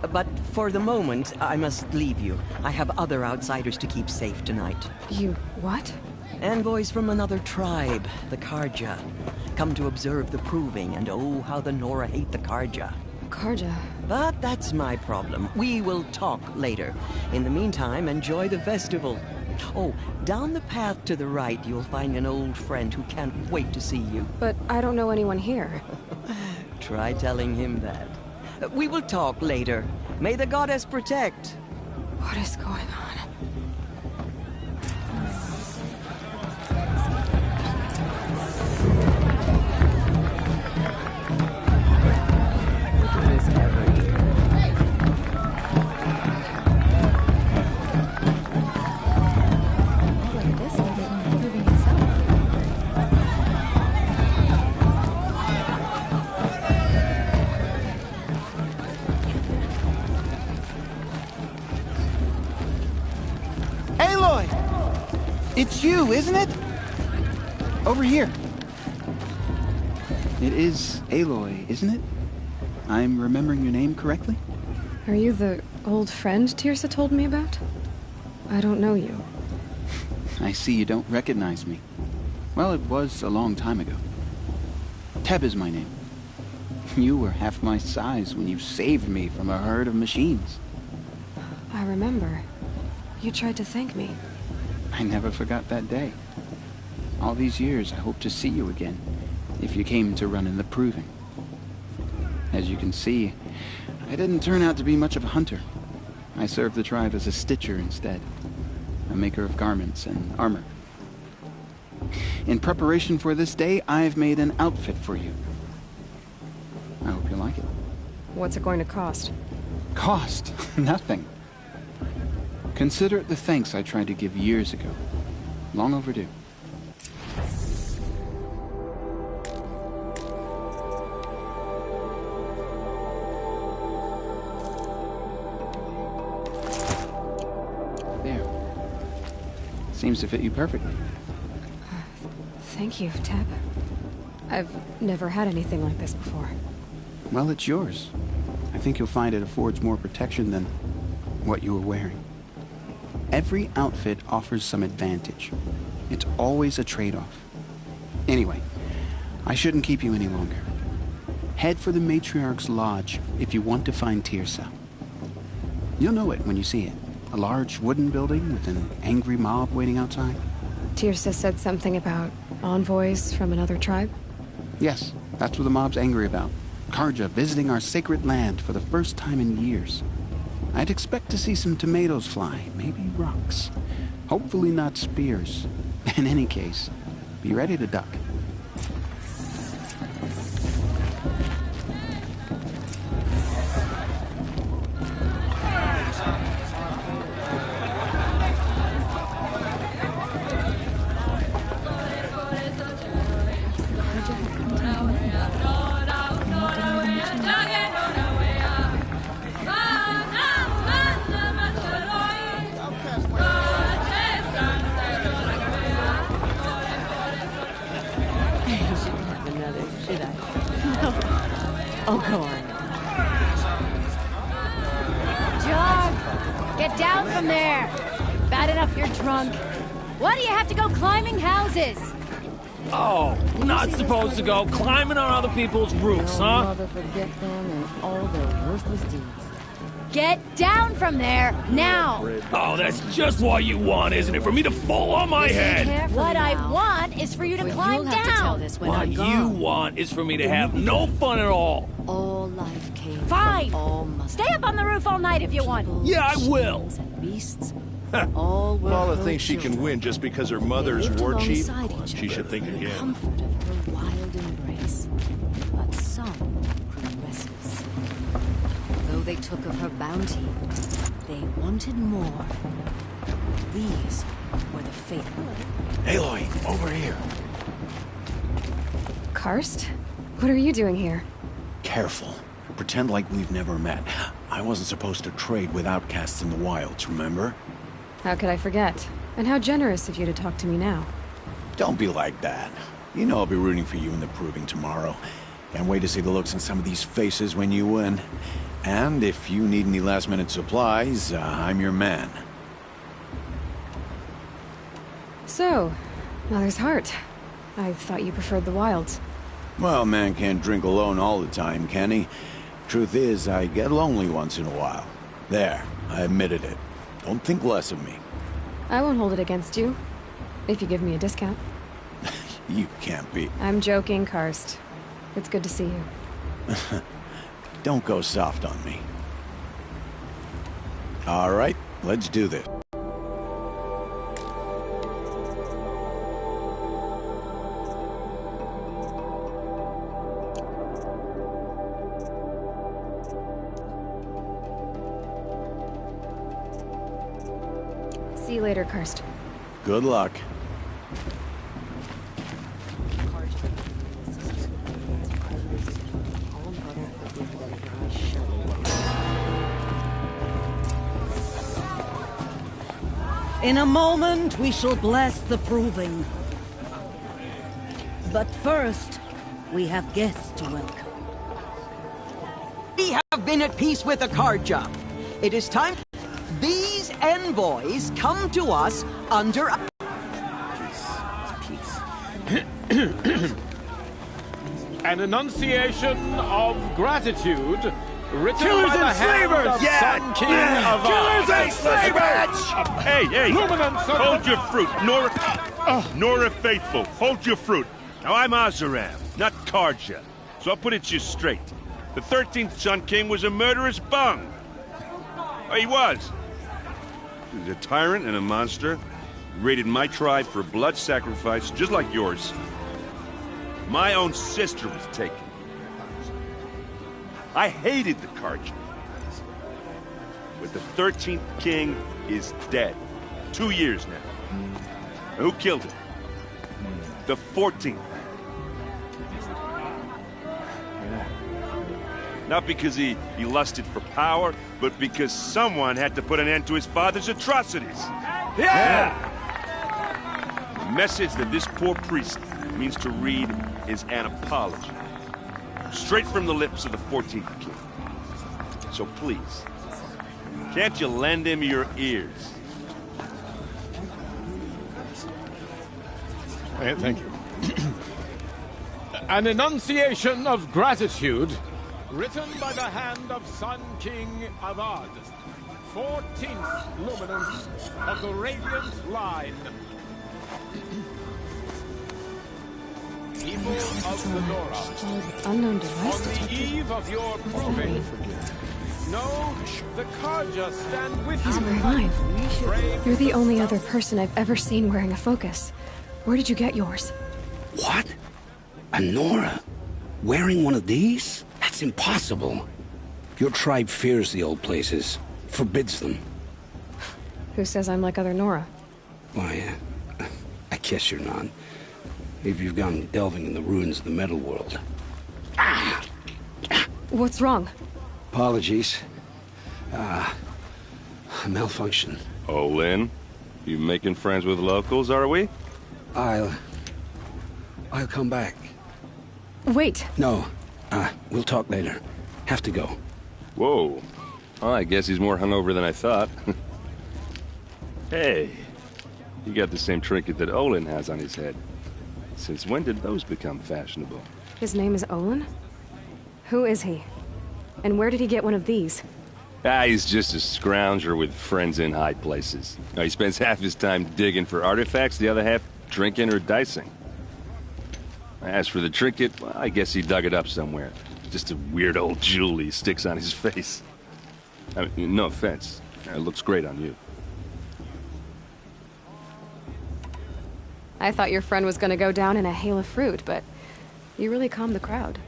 [SPEAKER 7] But for the moment, I must leave you. I have other outsiders to keep safe tonight.
[SPEAKER 6] You... what?
[SPEAKER 7] Envoys from another tribe, the Karja. Come to observe the proving, and oh, how the Nora hate the Karja.
[SPEAKER 6] Karja.
[SPEAKER 7] But that's my problem. We will talk later. In the meantime, enjoy the festival. Oh, down the path to the right, you'll find an old friend who can't wait to see you.
[SPEAKER 6] But I don't know anyone here.
[SPEAKER 7] Try telling him that. We will talk later. May the goddess protect.
[SPEAKER 6] What is going on?
[SPEAKER 10] It's you, isn't it? Over here. It is Aloy, isn't it? I'm remembering your name correctly?
[SPEAKER 6] Are you the old friend Tirsa told me about? I don't know you.
[SPEAKER 10] I see you don't recognize me. Well, it was a long time ago. Teb is my name. You were half my size when you saved me from a herd of machines.
[SPEAKER 6] I remember. You tried to thank me.
[SPEAKER 10] I never forgot that day. All these years, I hope to see you again, if you came to run in the proving. As you can see, I didn't turn out to be much of a hunter. I served the tribe as a stitcher instead, a maker of garments and armor. In preparation for this day, I've made an outfit for you. I hope you like it.
[SPEAKER 6] What's it going to cost?
[SPEAKER 10] Cost? Nothing. Consider it the thanks I tried to give years ago. Long overdue. There. Seems to fit you perfectly.
[SPEAKER 6] Thank you, Teb. I've never had anything like this before.
[SPEAKER 10] Well, it's yours. I think you'll find it affords more protection than what you were wearing. Every outfit offers some advantage. It's always a trade-off. Anyway, I shouldn't keep you any longer. Head for the Matriarch's Lodge if you want to find Tirsa. You'll know it when you see it. A large wooden building with an angry mob waiting outside.
[SPEAKER 6] Tirsa said something about envoys from another tribe?
[SPEAKER 10] Yes, that's what the mob's angry about. Karja visiting our sacred land for the first time in years. I'd expect to see some tomatoes fly, maybe rocks. Hopefully not spears. In any case, be ready to duck.
[SPEAKER 7] Oh, go on.
[SPEAKER 11] John, get down from there. Bad enough you're drunk. Why do you have to go climbing houses?
[SPEAKER 12] Oh, not supposed to go climbing on other people's roofs, huh?
[SPEAKER 11] Never forget them and all their worthless deeds. Get down from there, now!
[SPEAKER 12] Oh, that's just what you want, isn't it? For me to fall on my head!
[SPEAKER 11] What I want is for you to climb down!
[SPEAKER 12] What you want is for me to have no fun at all!
[SPEAKER 11] All life came Fine! Stay up on the roof all night if you want!
[SPEAKER 12] Yeah, I will!
[SPEAKER 11] Beasts,
[SPEAKER 13] all thinks she can win just because her mother's war chief. She should think again.
[SPEAKER 11] Comfort of her wild embrace. But some grew restless. Though they took of her bounty, they wanted more. These were the faithful.
[SPEAKER 8] Aloy, over here.
[SPEAKER 6] Karst? What are you doing here?
[SPEAKER 8] Careful. Pretend like we've never met. I wasn't supposed to trade with outcasts in the wilds, remember?
[SPEAKER 6] How could I forget? And how generous of you to talk to me now.
[SPEAKER 8] Don't be like that. You know I'll be rooting for you in the proving tomorrow. Can't wait to see the looks on some of these faces when you win. And if you need any last-minute supplies, I'm your man.
[SPEAKER 6] So, Mother's Heart. I thought you preferred the wilds.
[SPEAKER 8] Well, man can't drink alone all the time, can he? Truth is, I get lonely once in a while. There, I admitted it. Don't think less of me.
[SPEAKER 6] I won't hold it against you, if you give me a discount.
[SPEAKER 8] You can't be.
[SPEAKER 6] I'm joking, Karst. It's good to see you.
[SPEAKER 8] Don't go soft on me. All right, let's do this.
[SPEAKER 6] See you later, Karst.
[SPEAKER 8] Good luck.
[SPEAKER 14] In a moment, we shall bless the proving. But first, we have guests to welcome.
[SPEAKER 7] We have been at peace with the Karja. It is time. These envoys come to us under.
[SPEAKER 4] An enunciation of gratitude written
[SPEAKER 5] Killers
[SPEAKER 4] by the
[SPEAKER 5] and
[SPEAKER 4] hand
[SPEAKER 5] slavers!
[SPEAKER 4] of Sun King of
[SPEAKER 5] Killers and slavers!
[SPEAKER 13] Hey, hey!
[SPEAKER 4] Luminance of
[SPEAKER 13] Hold your fruit, Nora Faithful. Hold your fruit. Now I'm Azaram, not Karja, so I'll put it to you straight. The 13th Sun King was a murderous bung. Oh, he was. He was a tyrant and a monster. He raided my tribe for blood sacrifice, just like yours. My own sister was taken. I hated the Karja. But the 13th king is dead. 2 years now. And who killed him? The 14th. Not because he lusted for power, but because someone had to put an end to his father's atrocities.
[SPEAKER 5] Yeah!
[SPEAKER 13] The message that this poor priest means to read is an apology. Straight from the lips of the 14th king. So please, can't you lend him your ears?
[SPEAKER 4] Thank you. An enunciation of gratitude written by the hand of Sun King Avad, 14th luminance of the Radiant Line. People of the Nora,
[SPEAKER 6] Unknown device
[SPEAKER 4] on the
[SPEAKER 6] detected.
[SPEAKER 4] eve of your proving, know the Karja stand with
[SPEAKER 6] These
[SPEAKER 4] you.
[SPEAKER 6] were mine. You're the only other person I've ever seen wearing a focus. Where did you get yours?
[SPEAKER 15] What? A Nora? Wearing one of these? That's impossible. Your tribe fears the old places, forbids them.
[SPEAKER 6] Who says I'm like other Nora?
[SPEAKER 15] Why, I guess you're not. If you've gone delving in the ruins of the metal world.
[SPEAKER 6] What's wrong?
[SPEAKER 15] Apologies. A malfunction.
[SPEAKER 13] Oh, Lynn? You making friends with locals, are we?
[SPEAKER 15] I'll come back.
[SPEAKER 6] Wait.
[SPEAKER 15] No. We'll talk later. Have to go.
[SPEAKER 13] Whoa. Well, I guess he's more hungover than I thought. Hey. You got the same trinket that Olin has on his head. Since when did those become fashionable?
[SPEAKER 6] His name is Olin? Who is he? And where did he get one of these?
[SPEAKER 13] He's just a scrounger with friends in high places. Now, he spends half his time digging for artifacts, the other half drinking or dicing. As for the trinket, well, I guess he dug it up somewhere. Just a weird old jewel he sticks on his face. I mean, no offense. It looks great on you.
[SPEAKER 6] I thought your friend was gonna go down in a hail of fruit, but you really calmed the crowd.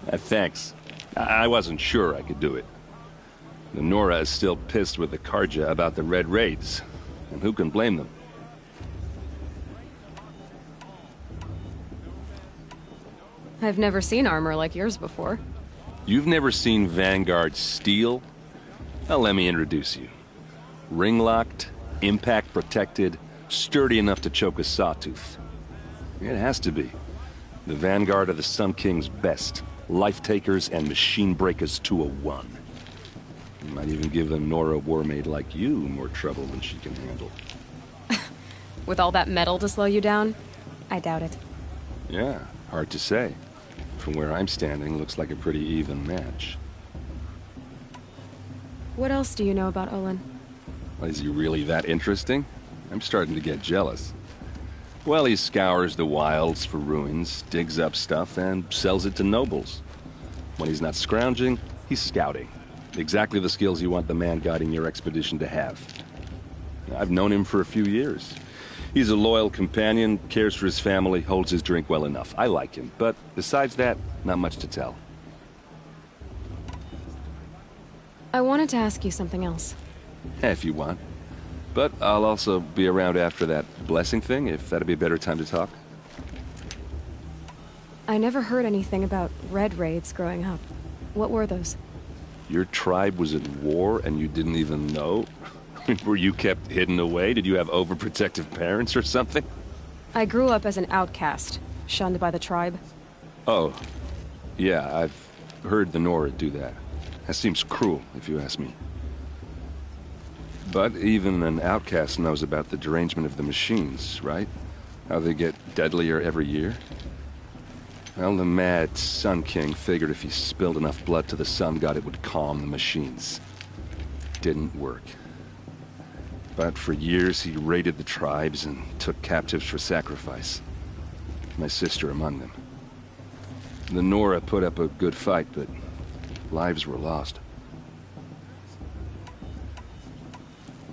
[SPEAKER 13] Thanks. I wasn't sure I could do it. The Nora is still pissed with the Karja about the Red Raids, and who can blame them?
[SPEAKER 6] I've never seen armor like yours before.
[SPEAKER 13] You've never seen Vanguard steel? Well, let me introduce you. Ring-locked, impact-protected, sturdy enough to choke a sawtooth. It has to be. The Vanguard are the Sun King's best. Life-takers and machine breakers to a one.
[SPEAKER 9] Might even give a Nora Warmaid like you more trouble than she can handle.
[SPEAKER 6] With all that metal to slow you down? I doubt it.
[SPEAKER 9] Yeah, hard to say. From where I'm standing, looks like a pretty even match.
[SPEAKER 6] What else do you know about Olin?
[SPEAKER 9] Is he really that interesting? I'm starting to get jealous. Well, he scours the wilds for ruins, digs up stuff, and sells it to nobles. When he's not scrounging, he's scouting. Exactly the skills you want the man guiding your expedition to have. I've known him for a few years. He's a loyal companion, cares for his family, holds his drink well enough. I like him, but besides that, not much to tell.
[SPEAKER 6] I wanted to ask you something else.
[SPEAKER 9] If you want. But I'll also be around after that blessing thing, if that'd be a better time to talk.
[SPEAKER 6] I never heard anything about red raids growing up. What were those?
[SPEAKER 9] Your tribe was at war and you didn't even know? Were you kept hidden away? Did you have overprotective parents or something?
[SPEAKER 6] I grew up as an outcast, shunned by the tribe.
[SPEAKER 9] Oh, yeah, I've heard the Nora do that. That seems cruel, if you ask me. But even an outcast knows about the derangement of the machines, right? How they get deadlier every year? Well, the mad Sun King figured if he spilled enough blood to the Sun God, it would calm the machines. Didn't work. But for years, he raided the tribes and took captives for sacrifice. My sister among them. The Nora put up a good fight, but lives were lost.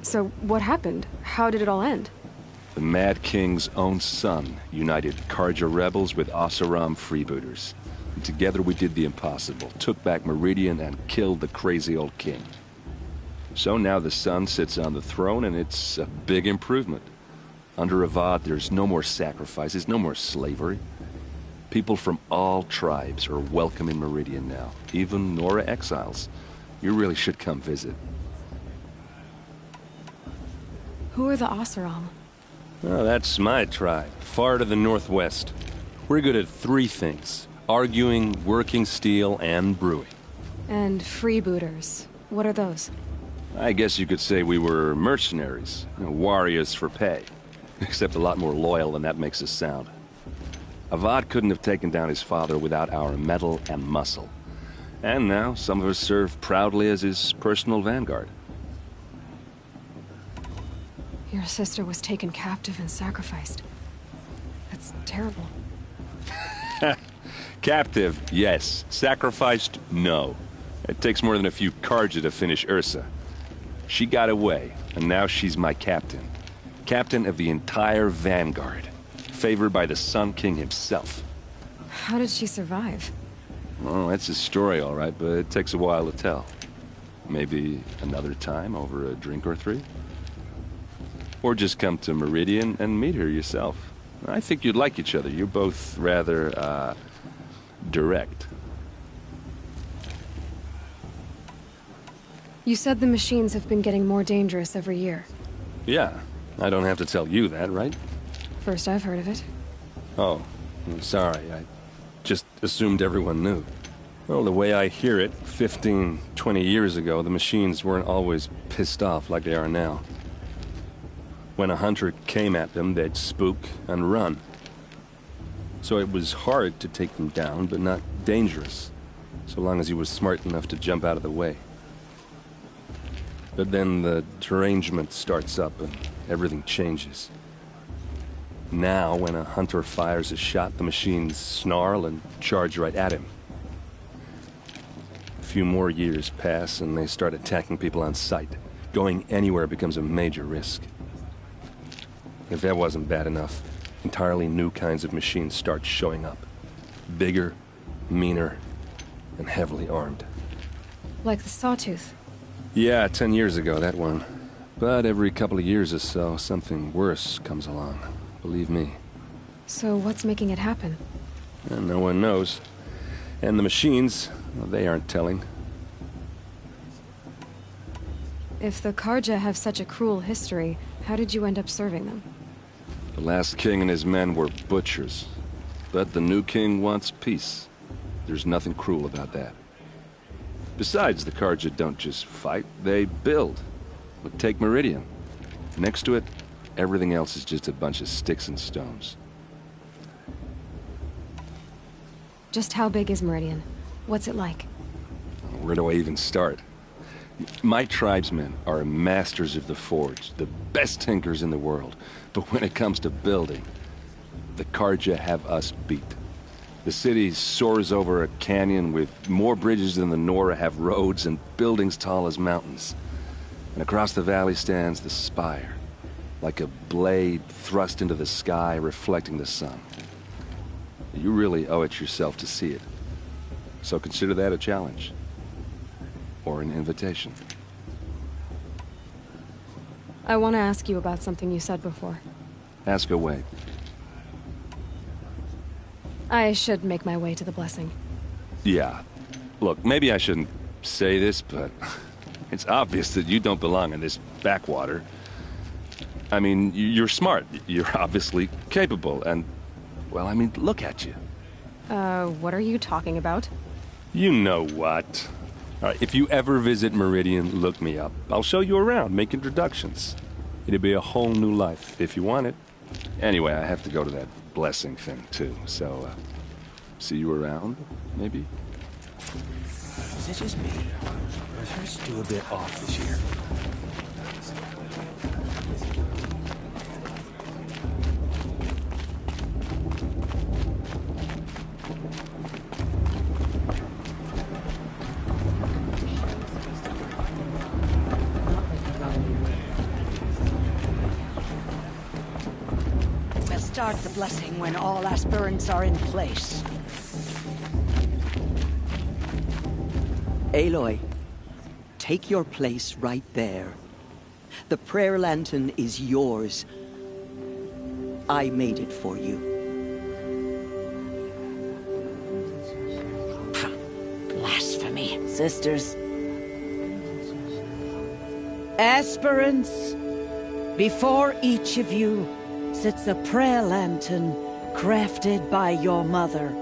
[SPEAKER 6] So, what happened? How did it all end?
[SPEAKER 9] The Mad King's own son united Karja rebels with Oseram freebooters. And together we did the impossible, took back Meridian and killed the crazy old king. So now the son sits on the throne and it's a big improvement. Under Avad, there's no more sacrifices, no more slavery. People from all tribes are welcome in Meridian now, even Nora exiles. You really should come visit.
[SPEAKER 6] Who are the Oseram?
[SPEAKER 9] Well, that's my tribe, far to the northwest. We're good at three things: arguing, working steel, and brewing.
[SPEAKER 6] And freebooters. What are those?
[SPEAKER 9] I guess you could say we were mercenaries, warriors for pay. Except a lot more loyal than that makes us sound. Avad couldn't have taken down his father without our metal and muscle. And now, some of us serve proudly as his personal vanguard.
[SPEAKER 6] Your sister was taken captive and sacrificed. That's terrible.
[SPEAKER 9] Captive, yes. Sacrificed, no. It takes more than a few Karja to finish Ursa. She got away, and now she's my captain. Captain of the entire vanguard. Favored by the Sun King himself.
[SPEAKER 6] How did she survive?
[SPEAKER 9] Oh, that's his story, all right, but it takes a while to tell. Maybe another time over a drink or three? Or just come to Meridian and meet her yourself. I think you'd like each other. You're both rather, direct.
[SPEAKER 6] You said the machines have been getting more dangerous every year.
[SPEAKER 9] Yeah, I don't have to tell you that, right?
[SPEAKER 6] First I've heard of it.
[SPEAKER 9] Oh, I'm sorry. I just assumed everyone knew. Well, the way I hear it, 15, 20 years ago, the machines weren't always pissed off like they are now. When a hunter came at them, they'd spook and run. So it was hard to take them down, but not dangerous, so long as he was smart enough to jump out of the way. But then the derangement starts up and everything changes. Now, when a hunter fires a shot, the machines snarl and charge right at him. A few more years pass and they start attacking people on sight. Going anywhere becomes a major risk. If that wasn't bad enough, entirely new kinds of machines start showing up. Bigger, meaner, and heavily armed.
[SPEAKER 6] Like the Sawtooth?
[SPEAKER 9] Yeah, 10 years ago, that one. But every couple of years or so, something worse comes along. Believe me.
[SPEAKER 6] So what's making it happen?
[SPEAKER 9] And no one knows. And the machines, well, they aren't telling.
[SPEAKER 6] If the Karja have such a cruel history, how did you end up serving them?
[SPEAKER 9] The last king and his men were butchers. But the new king wants peace. There's nothing cruel about that. Besides, the Carja don't just fight, they build. Look, take Meridian. Next to it, everything else is just a bunch of sticks and stones.
[SPEAKER 6] Just how big is Meridian? What's it like?
[SPEAKER 9] Where do I even start? My tribesmen are masters of the forge, the best tinkers in the world. But when it comes to building, the Carja have us beat. The city soars over a canyon with more bridges than the Nora have roads and buildings tall as mountains. And across the valley stands the spire, like a blade thrust into the sky reflecting the sun. You really owe it yourself to see it. So consider that a challenge. Or an invitation.
[SPEAKER 6] I want to ask you about something you said before.
[SPEAKER 9] Ask away.
[SPEAKER 6] I should make my way to the blessing.
[SPEAKER 9] Yeah. Look, maybe I shouldn't say this, but it's obvious that you don't belong in this backwater. I mean, you're smart. You're obviously capable, and, well, I mean, look at you.
[SPEAKER 6] What are you talking about?
[SPEAKER 9] You know what. All right, if you ever visit Meridian, look me up. I'll show you around, make introductions. It'll be a whole new life, if you want it. Anyway, I have to go to that blessing thing, too, so, see you around, maybe?
[SPEAKER 15] Is it just me? Or is her stew a bit off this year?
[SPEAKER 14] We'll start the blessing when all aspirants are in place.
[SPEAKER 7] Aloy, take your place right there. The prayer lantern is yours. I made it for you.
[SPEAKER 14] Blasphemy, sisters. Aspirants, before each of you sits a prayer lantern crafted by your mother.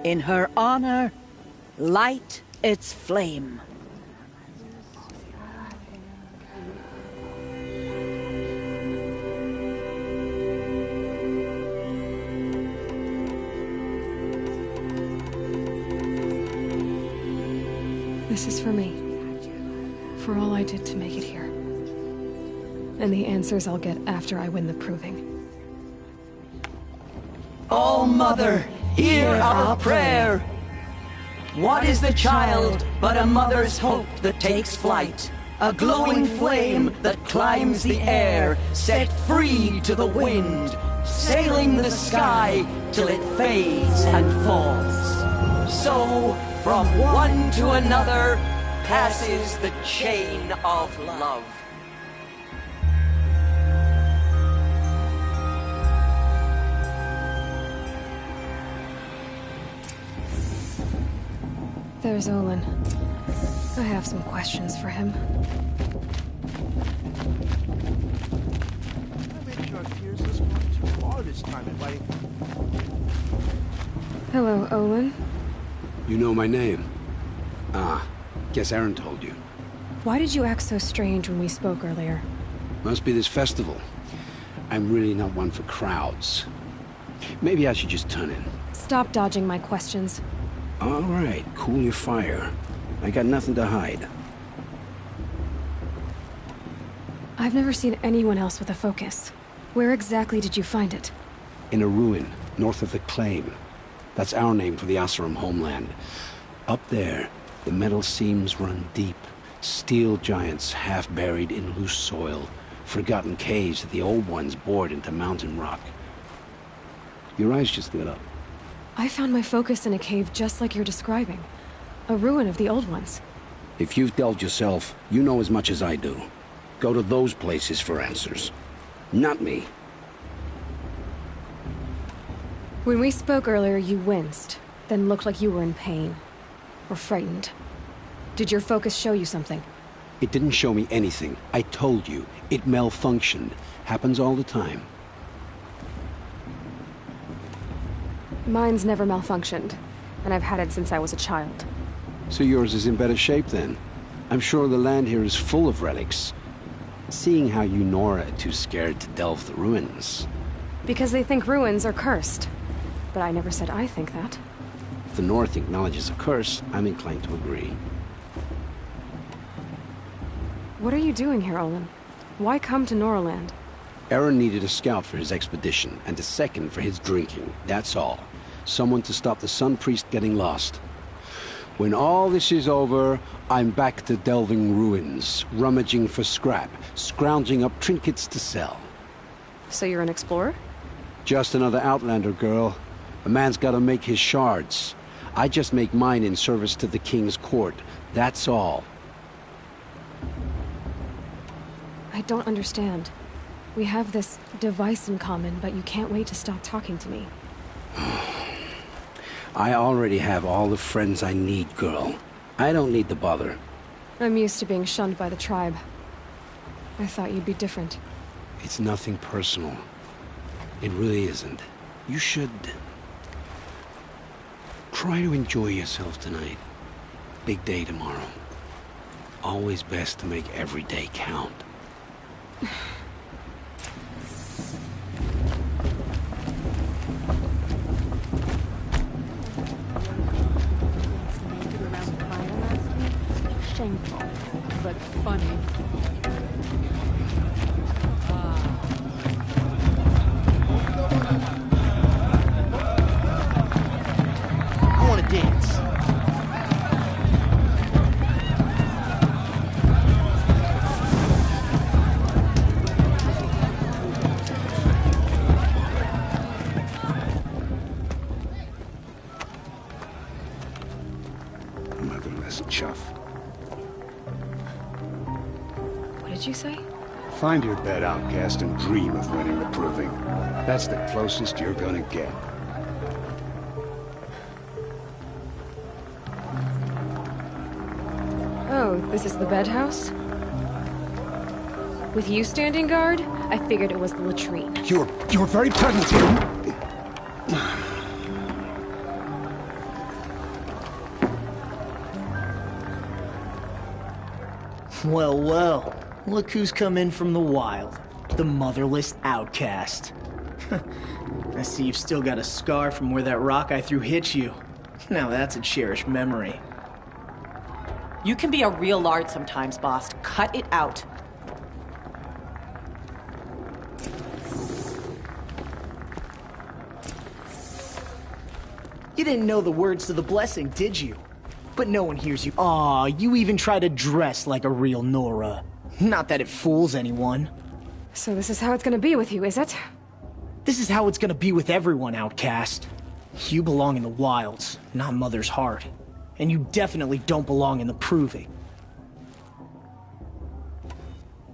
[SPEAKER 14] In her honor, light its flame.
[SPEAKER 6] This is for me. For all I did to make it here. And the answers I'll get after I win the proving.
[SPEAKER 7] Oh, Mother, hear our prayer. What is the child but a mother's hope that takes flight? A glowing flame that climbs the air, set free to the wind, sailing the sky till it fades and falls. So, from one to another, passes the chain of love.
[SPEAKER 6] There's Olin. I have some questions for him. Hello, Olin.
[SPEAKER 15] You know my name? Ah, guess Aaron told you.
[SPEAKER 6] Why did you act so strange when we spoke earlier?
[SPEAKER 15] Must be this festival. I'm really not one for crowds. Maybe I should just turn in.
[SPEAKER 6] Stop dodging my questions.
[SPEAKER 15] All right, cool your fire. I got nothing to hide.
[SPEAKER 6] I've never seen anyone else with a focus. Where exactly did you find it?
[SPEAKER 15] In a ruin, north of the Claim. That's our name for the Oseram homeland. Up there, the metal seams run deep. Steel giants half buried in loose soil. Forgotten caves that the old ones bored into mountain rock. Your eyes just lit up.
[SPEAKER 6] I found my focus in a cave just like you're describing. A ruin of the old ones.
[SPEAKER 15] If you've delved yourself, you know as much as I do. Go to those places for answers. Not me.
[SPEAKER 6] When we spoke earlier, you winced, then looked like you were in pain. Or frightened. Did your focus show you something?
[SPEAKER 15] It didn't show me anything. I told you. It malfunctioned. Happens all the time.
[SPEAKER 6] Mine's never malfunctioned, and I've had it since I was a child.
[SPEAKER 15] So yours is in better shape then. I'm sure the land here is full of relics. Seeing how you Nora are too scared to delve the ruins.
[SPEAKER 6] Because they think ruins are cursed. But I never said I think that.
[SPEAKER 15] If the North acknowledges a curse, I'm inclined to agree.
[SPEAKER 6] What are you doing here, Olin? Why come to Noraland?
[SPEAKER 15] Aaron needed a scout for his expedition, and a second for his drinking. That's all. Someone to stop the Sun Priest getting lost. When all this is over, I'm back to delving ruins, rummaging for scrap, scrounging up trinkets to sell.
[SPEAKER 6] So you're an explorer?
[SPEAKER 15] Just another Outlander, girl. A man's gotta make his shards. I just make mine in service to the King's court. That's all.
[SPEAKER 6] I don't understand. We have this device in common, but you can't wait to stop talking to me.
[SPEAKER 15] I already have all the friends I need, girl. I don't need the bother.
[SPEAKER 6] I'm used to being shunned by the tribe. I thought you'd be different.
[SPEAKER 15] It's nothing personal. It really isn't. You should... try to enjoy yourself tonight. Big day tomorrow. Always best to make every day count.
[SPEAKER 16] Shameful, but funny.
[SPEAKER 2] I want to dance.
[SPEAKER 15] Motherless chuff.
[SPEAKER 6] What did you say?
[SPEAKER 15] Find your bed, outcast, and dream of winning the proving. That's the closest you're gonna get.
[SPEAKER 6] Oh, this is the bedhouse? With you standing guard, I figured it was the latrine.
[SPEAKER 15] You're very pleasant here.
[SPEAKER 2] Well, well. Look who's come in from the wild. The motherless outcast. I see you've still got a scar from where that rock I threw hit you. Now that's a cherished memory.
[SPEAKER 17] You can be a real lard sometimes, boss. Cut it out.
[SPEAKER 2] You didn't know the words to the blessing, did you? But no one hears you. Aw, you even try to dress like a real Nora. Not that it fools anyone.
[SPEAKER 6] So this is how it's gonna be with you, is it?
[SPEAKER 2] This is how it's gonna be with everyone, outcast. You belong in the wilds, not Mother's heart. And you definitely don't belong in the proving.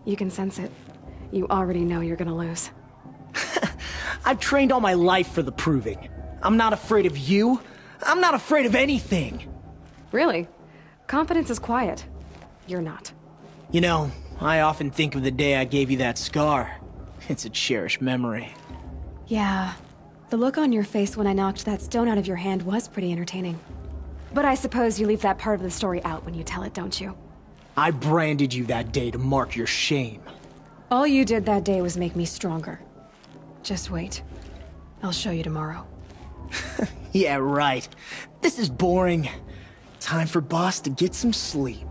[SPEAKER 6] You can sense it. You already know you're gonna lose.
[SPEAKER 2] I've trained all my life for the proving. I'm not afraid of you. I'm not afraid of anything.
[SPEAKER 6] Really? Confidence is quiet. You're not.
[SPEAKER 2] You know, I often think of the day I gave you that scar. It's a cherished memory.
[SPEAKER 6] Yeah. The look on your face when I knocked that stone out of your hand was pretty entertaining. But I suppose you leave that part of the story out when you tell it, don't you?
[SPEAKER 2] I branded you that day to mark your shame.
[SPEAKER 6] All you did that day was make me stronger. Just wait. I'll show you tomorrow.
[SPEAKER 2] Yeah, right. This is boring. Time for Boss to get some sleep.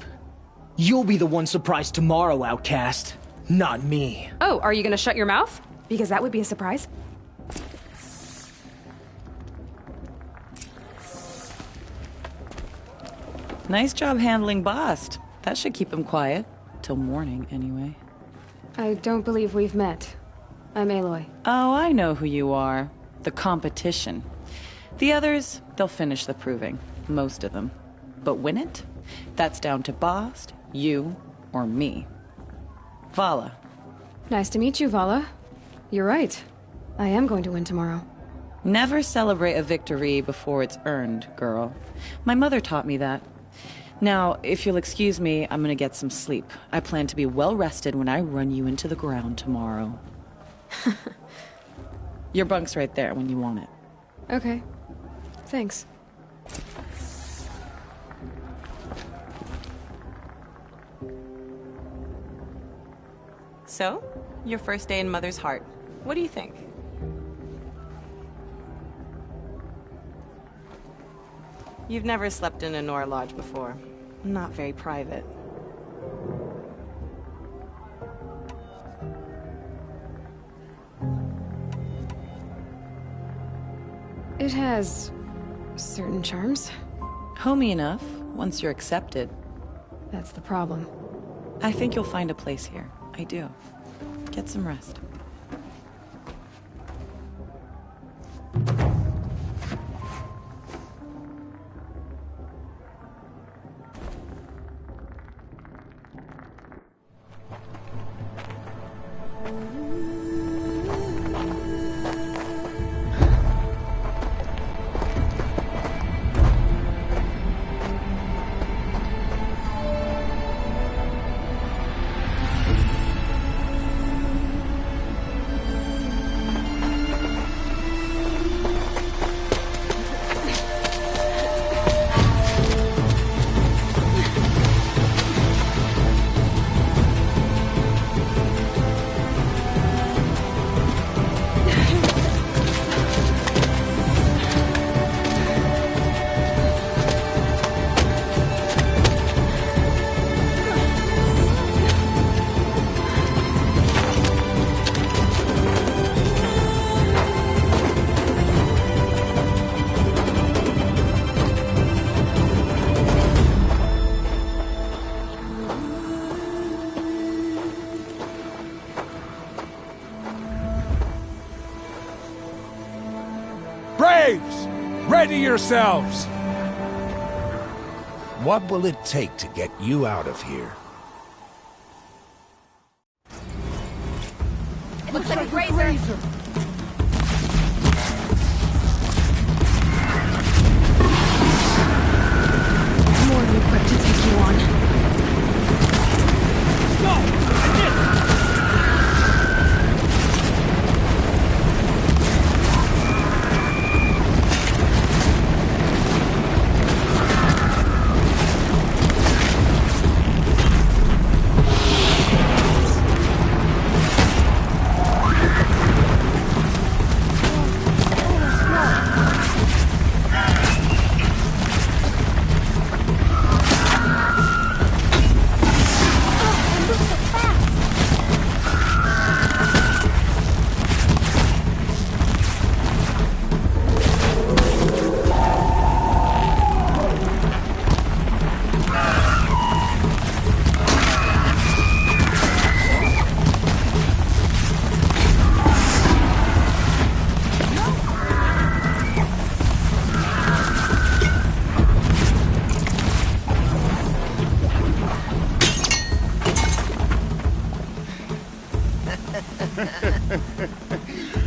[SPEAKER 2] You'll be the one surprised tomorrow, outcast. Not me.
[SPEAKER 6] Oh, are you gonna shut your mouth? Because that would be a surprise.
[SPEAKER 17] Nice job handling Bast. That should keep him quiet. Till morning, anyway.
[SPEAKER 6] I don't believe we've met. I'm Aloy.
[SPEAKER 17] Oh, I know who you are. The competition. The others, they'll finish the proving. Most of them. But win it? That's down to Bast, you, or me. Vala.
[SPEAKER 6] Nice to meet you, Vala. You're right. I am going to win tomorrow.
[SPEAKER 17] Never celebrate a victory before it's earned, girl. My mother taught me that. Now, if you'll excuse me, I'm gonna get some sleep. I plan to be well rested when I run you into the ground tomorrow. Your bunk's right there when you want it.
[SPEAKER 6] Okay. Thanks.
[SPEAKER 17] So, your first day in Mother's Heart. What do you think? You've never slept in a Nora Lodge before. Not very private.
[SPEAKER 6] It has certain charms.
[SPEAKER 17] Homey enough, once you're accepted.
[SPEAKER 6] That's the problem.
[SPEAKER 17] I think you'll find a place here. I do. Get some rest.
[SPEAKER 5] Braves! Ready yourselves!
[SPEAKER 18] What will it take to get you out of here?
[SPEAKER 19] It looks like a grazer.
[SPEAKER 6] More than equipped to take you on.
[SPEAKER 12] Go! I did!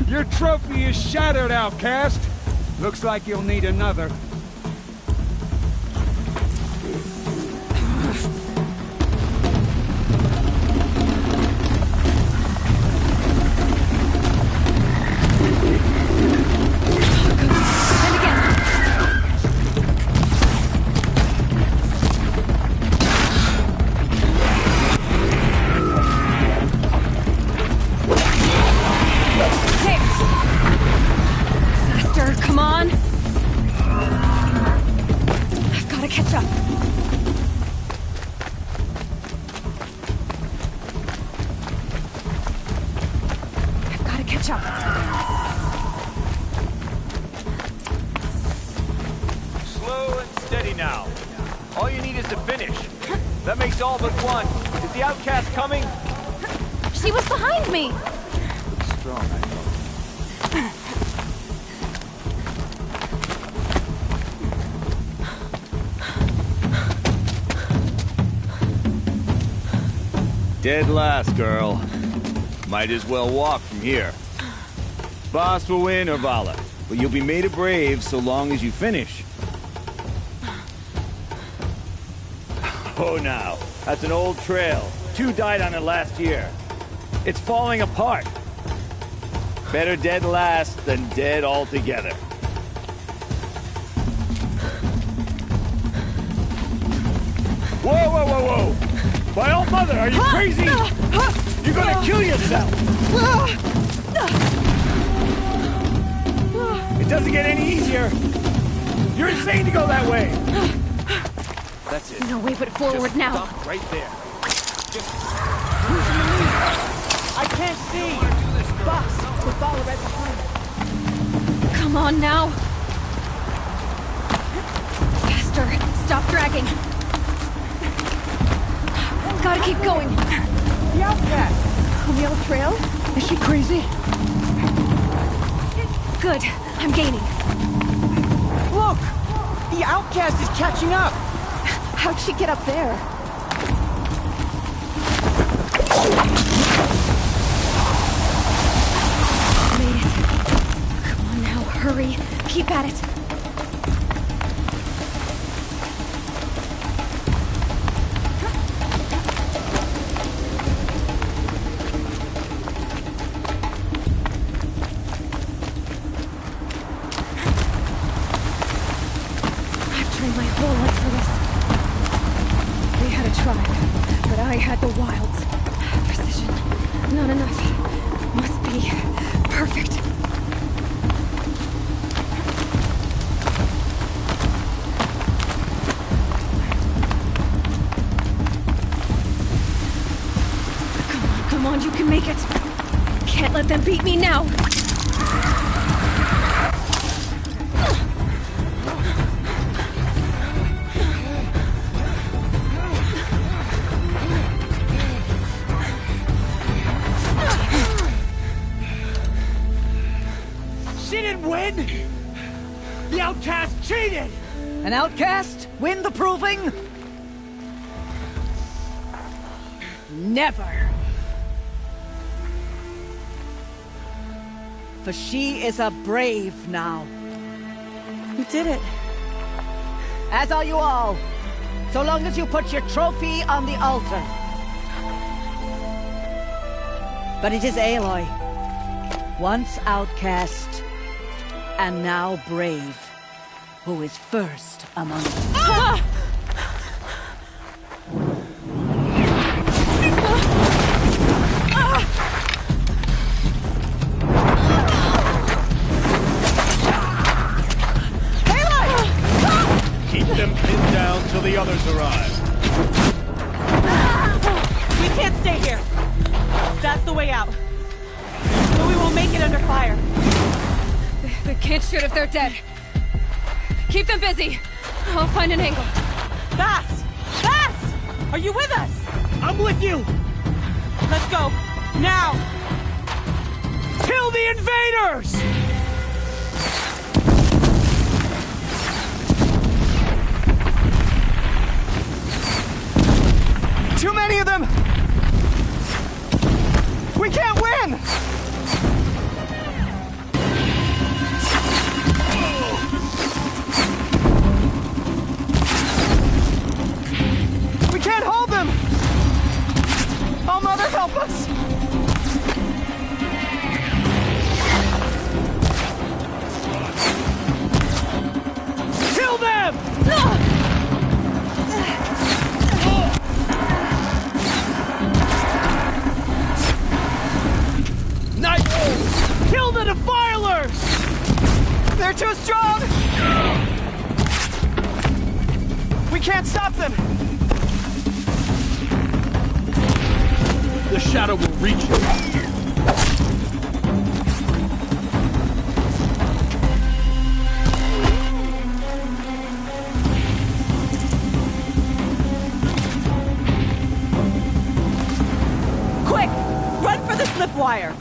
[SPEAKER 5] Your trophy is shattered, outcast. Looks like you'll need another.
[SPEAKER 6] Come on! I've got to catch up. I've got to catch up.
[SPEAKER 20] Slow and steady now. All you need is to finish. That makes all but one. Is the outcast coming?
[SPEAKER 19] She was behind me!
[SPEAKER 20] Looks strong, I know. Dead last, girl. Might as well walk from here. Boss will win or Vala, but you'll be made a brave so long as you finish. Oh, now, that's an old trail. 2 died on it last year. It's falling apart. Better dead last than dead altogether. Whoa, whoa, whoa, whoa! My old mother, are you crazy? You're gonna kill yourself! It doesn't get any easier! You're insane to go that way! That's it.
[SPEAKER 19] No way but forward
[SPEAKER 20] Just
[SPEAKER 19] now.
[SPEAKER 20] stop right there. Just... Losing the lead! I can't see! Boss, we'll follow right behind.
[SPEAKER 19] Come on now. Faster. Stop dragging. Gotta keep going.
[SPEAKER 20] The outcast!
[SPEAKER 19] On the old trail?
[SPEAKER 20] Is she crazy?
[SPEAKER 19] Good. I'm gaining.
[SPEAKER 20] Look! The outcast is catching up!
[SPEAKER 19] How'd she get up there? Made it. Come on now, hurry. Keep at it. My whole life for this. They had a tribe, but I had the wilds. Precision. Not enough. Must be perfect. Come on, you can make it. Can't let them beat me now.
[SPEAKER 20] The outcast cheated!
[SPEAKER 14] An outcast? Win the proving? Never. For she is a brave now.
[SPEAKER 17] You did it.
[SPEAKER 14] As are you all. So long as you put your trophy on the altar. But it is Aloy. Once outcast, and now brave, who is first among us.
[SPEAKER 19] Ah!
[SPEAKER 20] Keep them pinned down till the others arrive.
[SPEAKER 17] We can't stay here. That's the way out. But we won't make it under fire.
[SPEAKER 19] They can't shoot if they're dead. Keep them busy. I'll find an angle.
[SPEAKER 17] Bass! Bass! Are you with us?
[SPEAKER 20] I'm with you!
[SPEAKER 17] Let's go. Now!
[SPEAKER 20] Kill the invaders! Too many of them! We can't win! We can't hold them! Oh, Mother, help us! Kill them! Nice! Kill the defilers! They're too strong! We can't stop them! The shadow will reach you.
[SPEAKER 17] Quick! Run for the slip wire!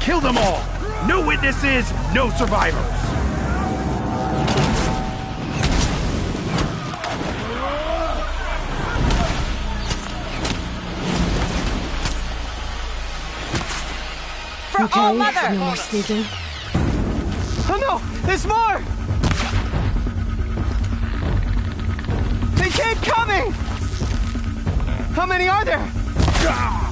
[SPEAKER 20] Kill them all! No witnesses, no survivors!
[SPEAKER 17] For all Mother!
[SPEAKER 19] No more sneaking.
[SPEAKER 20] Oh no! There's more! They keep coming! How many are there? Ah!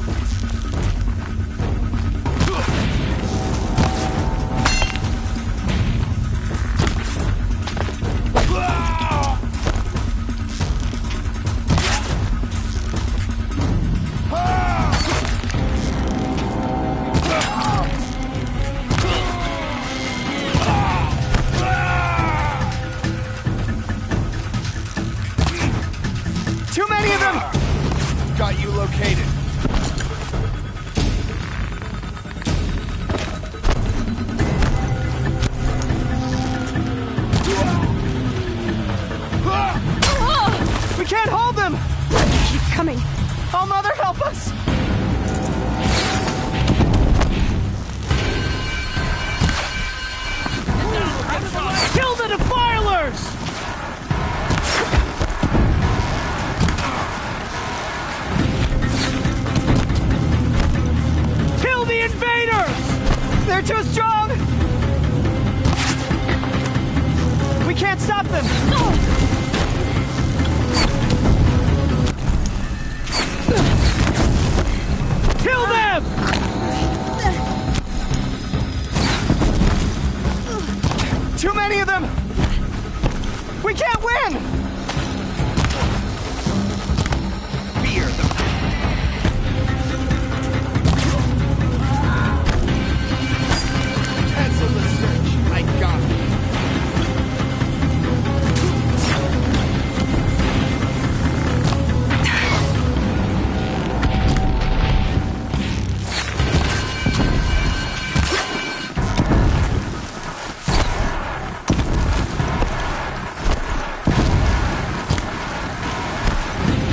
[SPEAKER 21] Too many of them!
[SPEAKER 22] Got you located.
[SPEAKER 21] We can't hold them!
[SPEAKER 19] Keep coming.
[SPEAKER 21] Oh, Mother, help us!
[SPEAKER 12] Kill the defilers! Kill the invaders!
[SPEAKER 21] They're too strong! We can't stop them!
[SPEAKER 12] Kill them!
[SPEAKER 21] Too many of them! We can't win!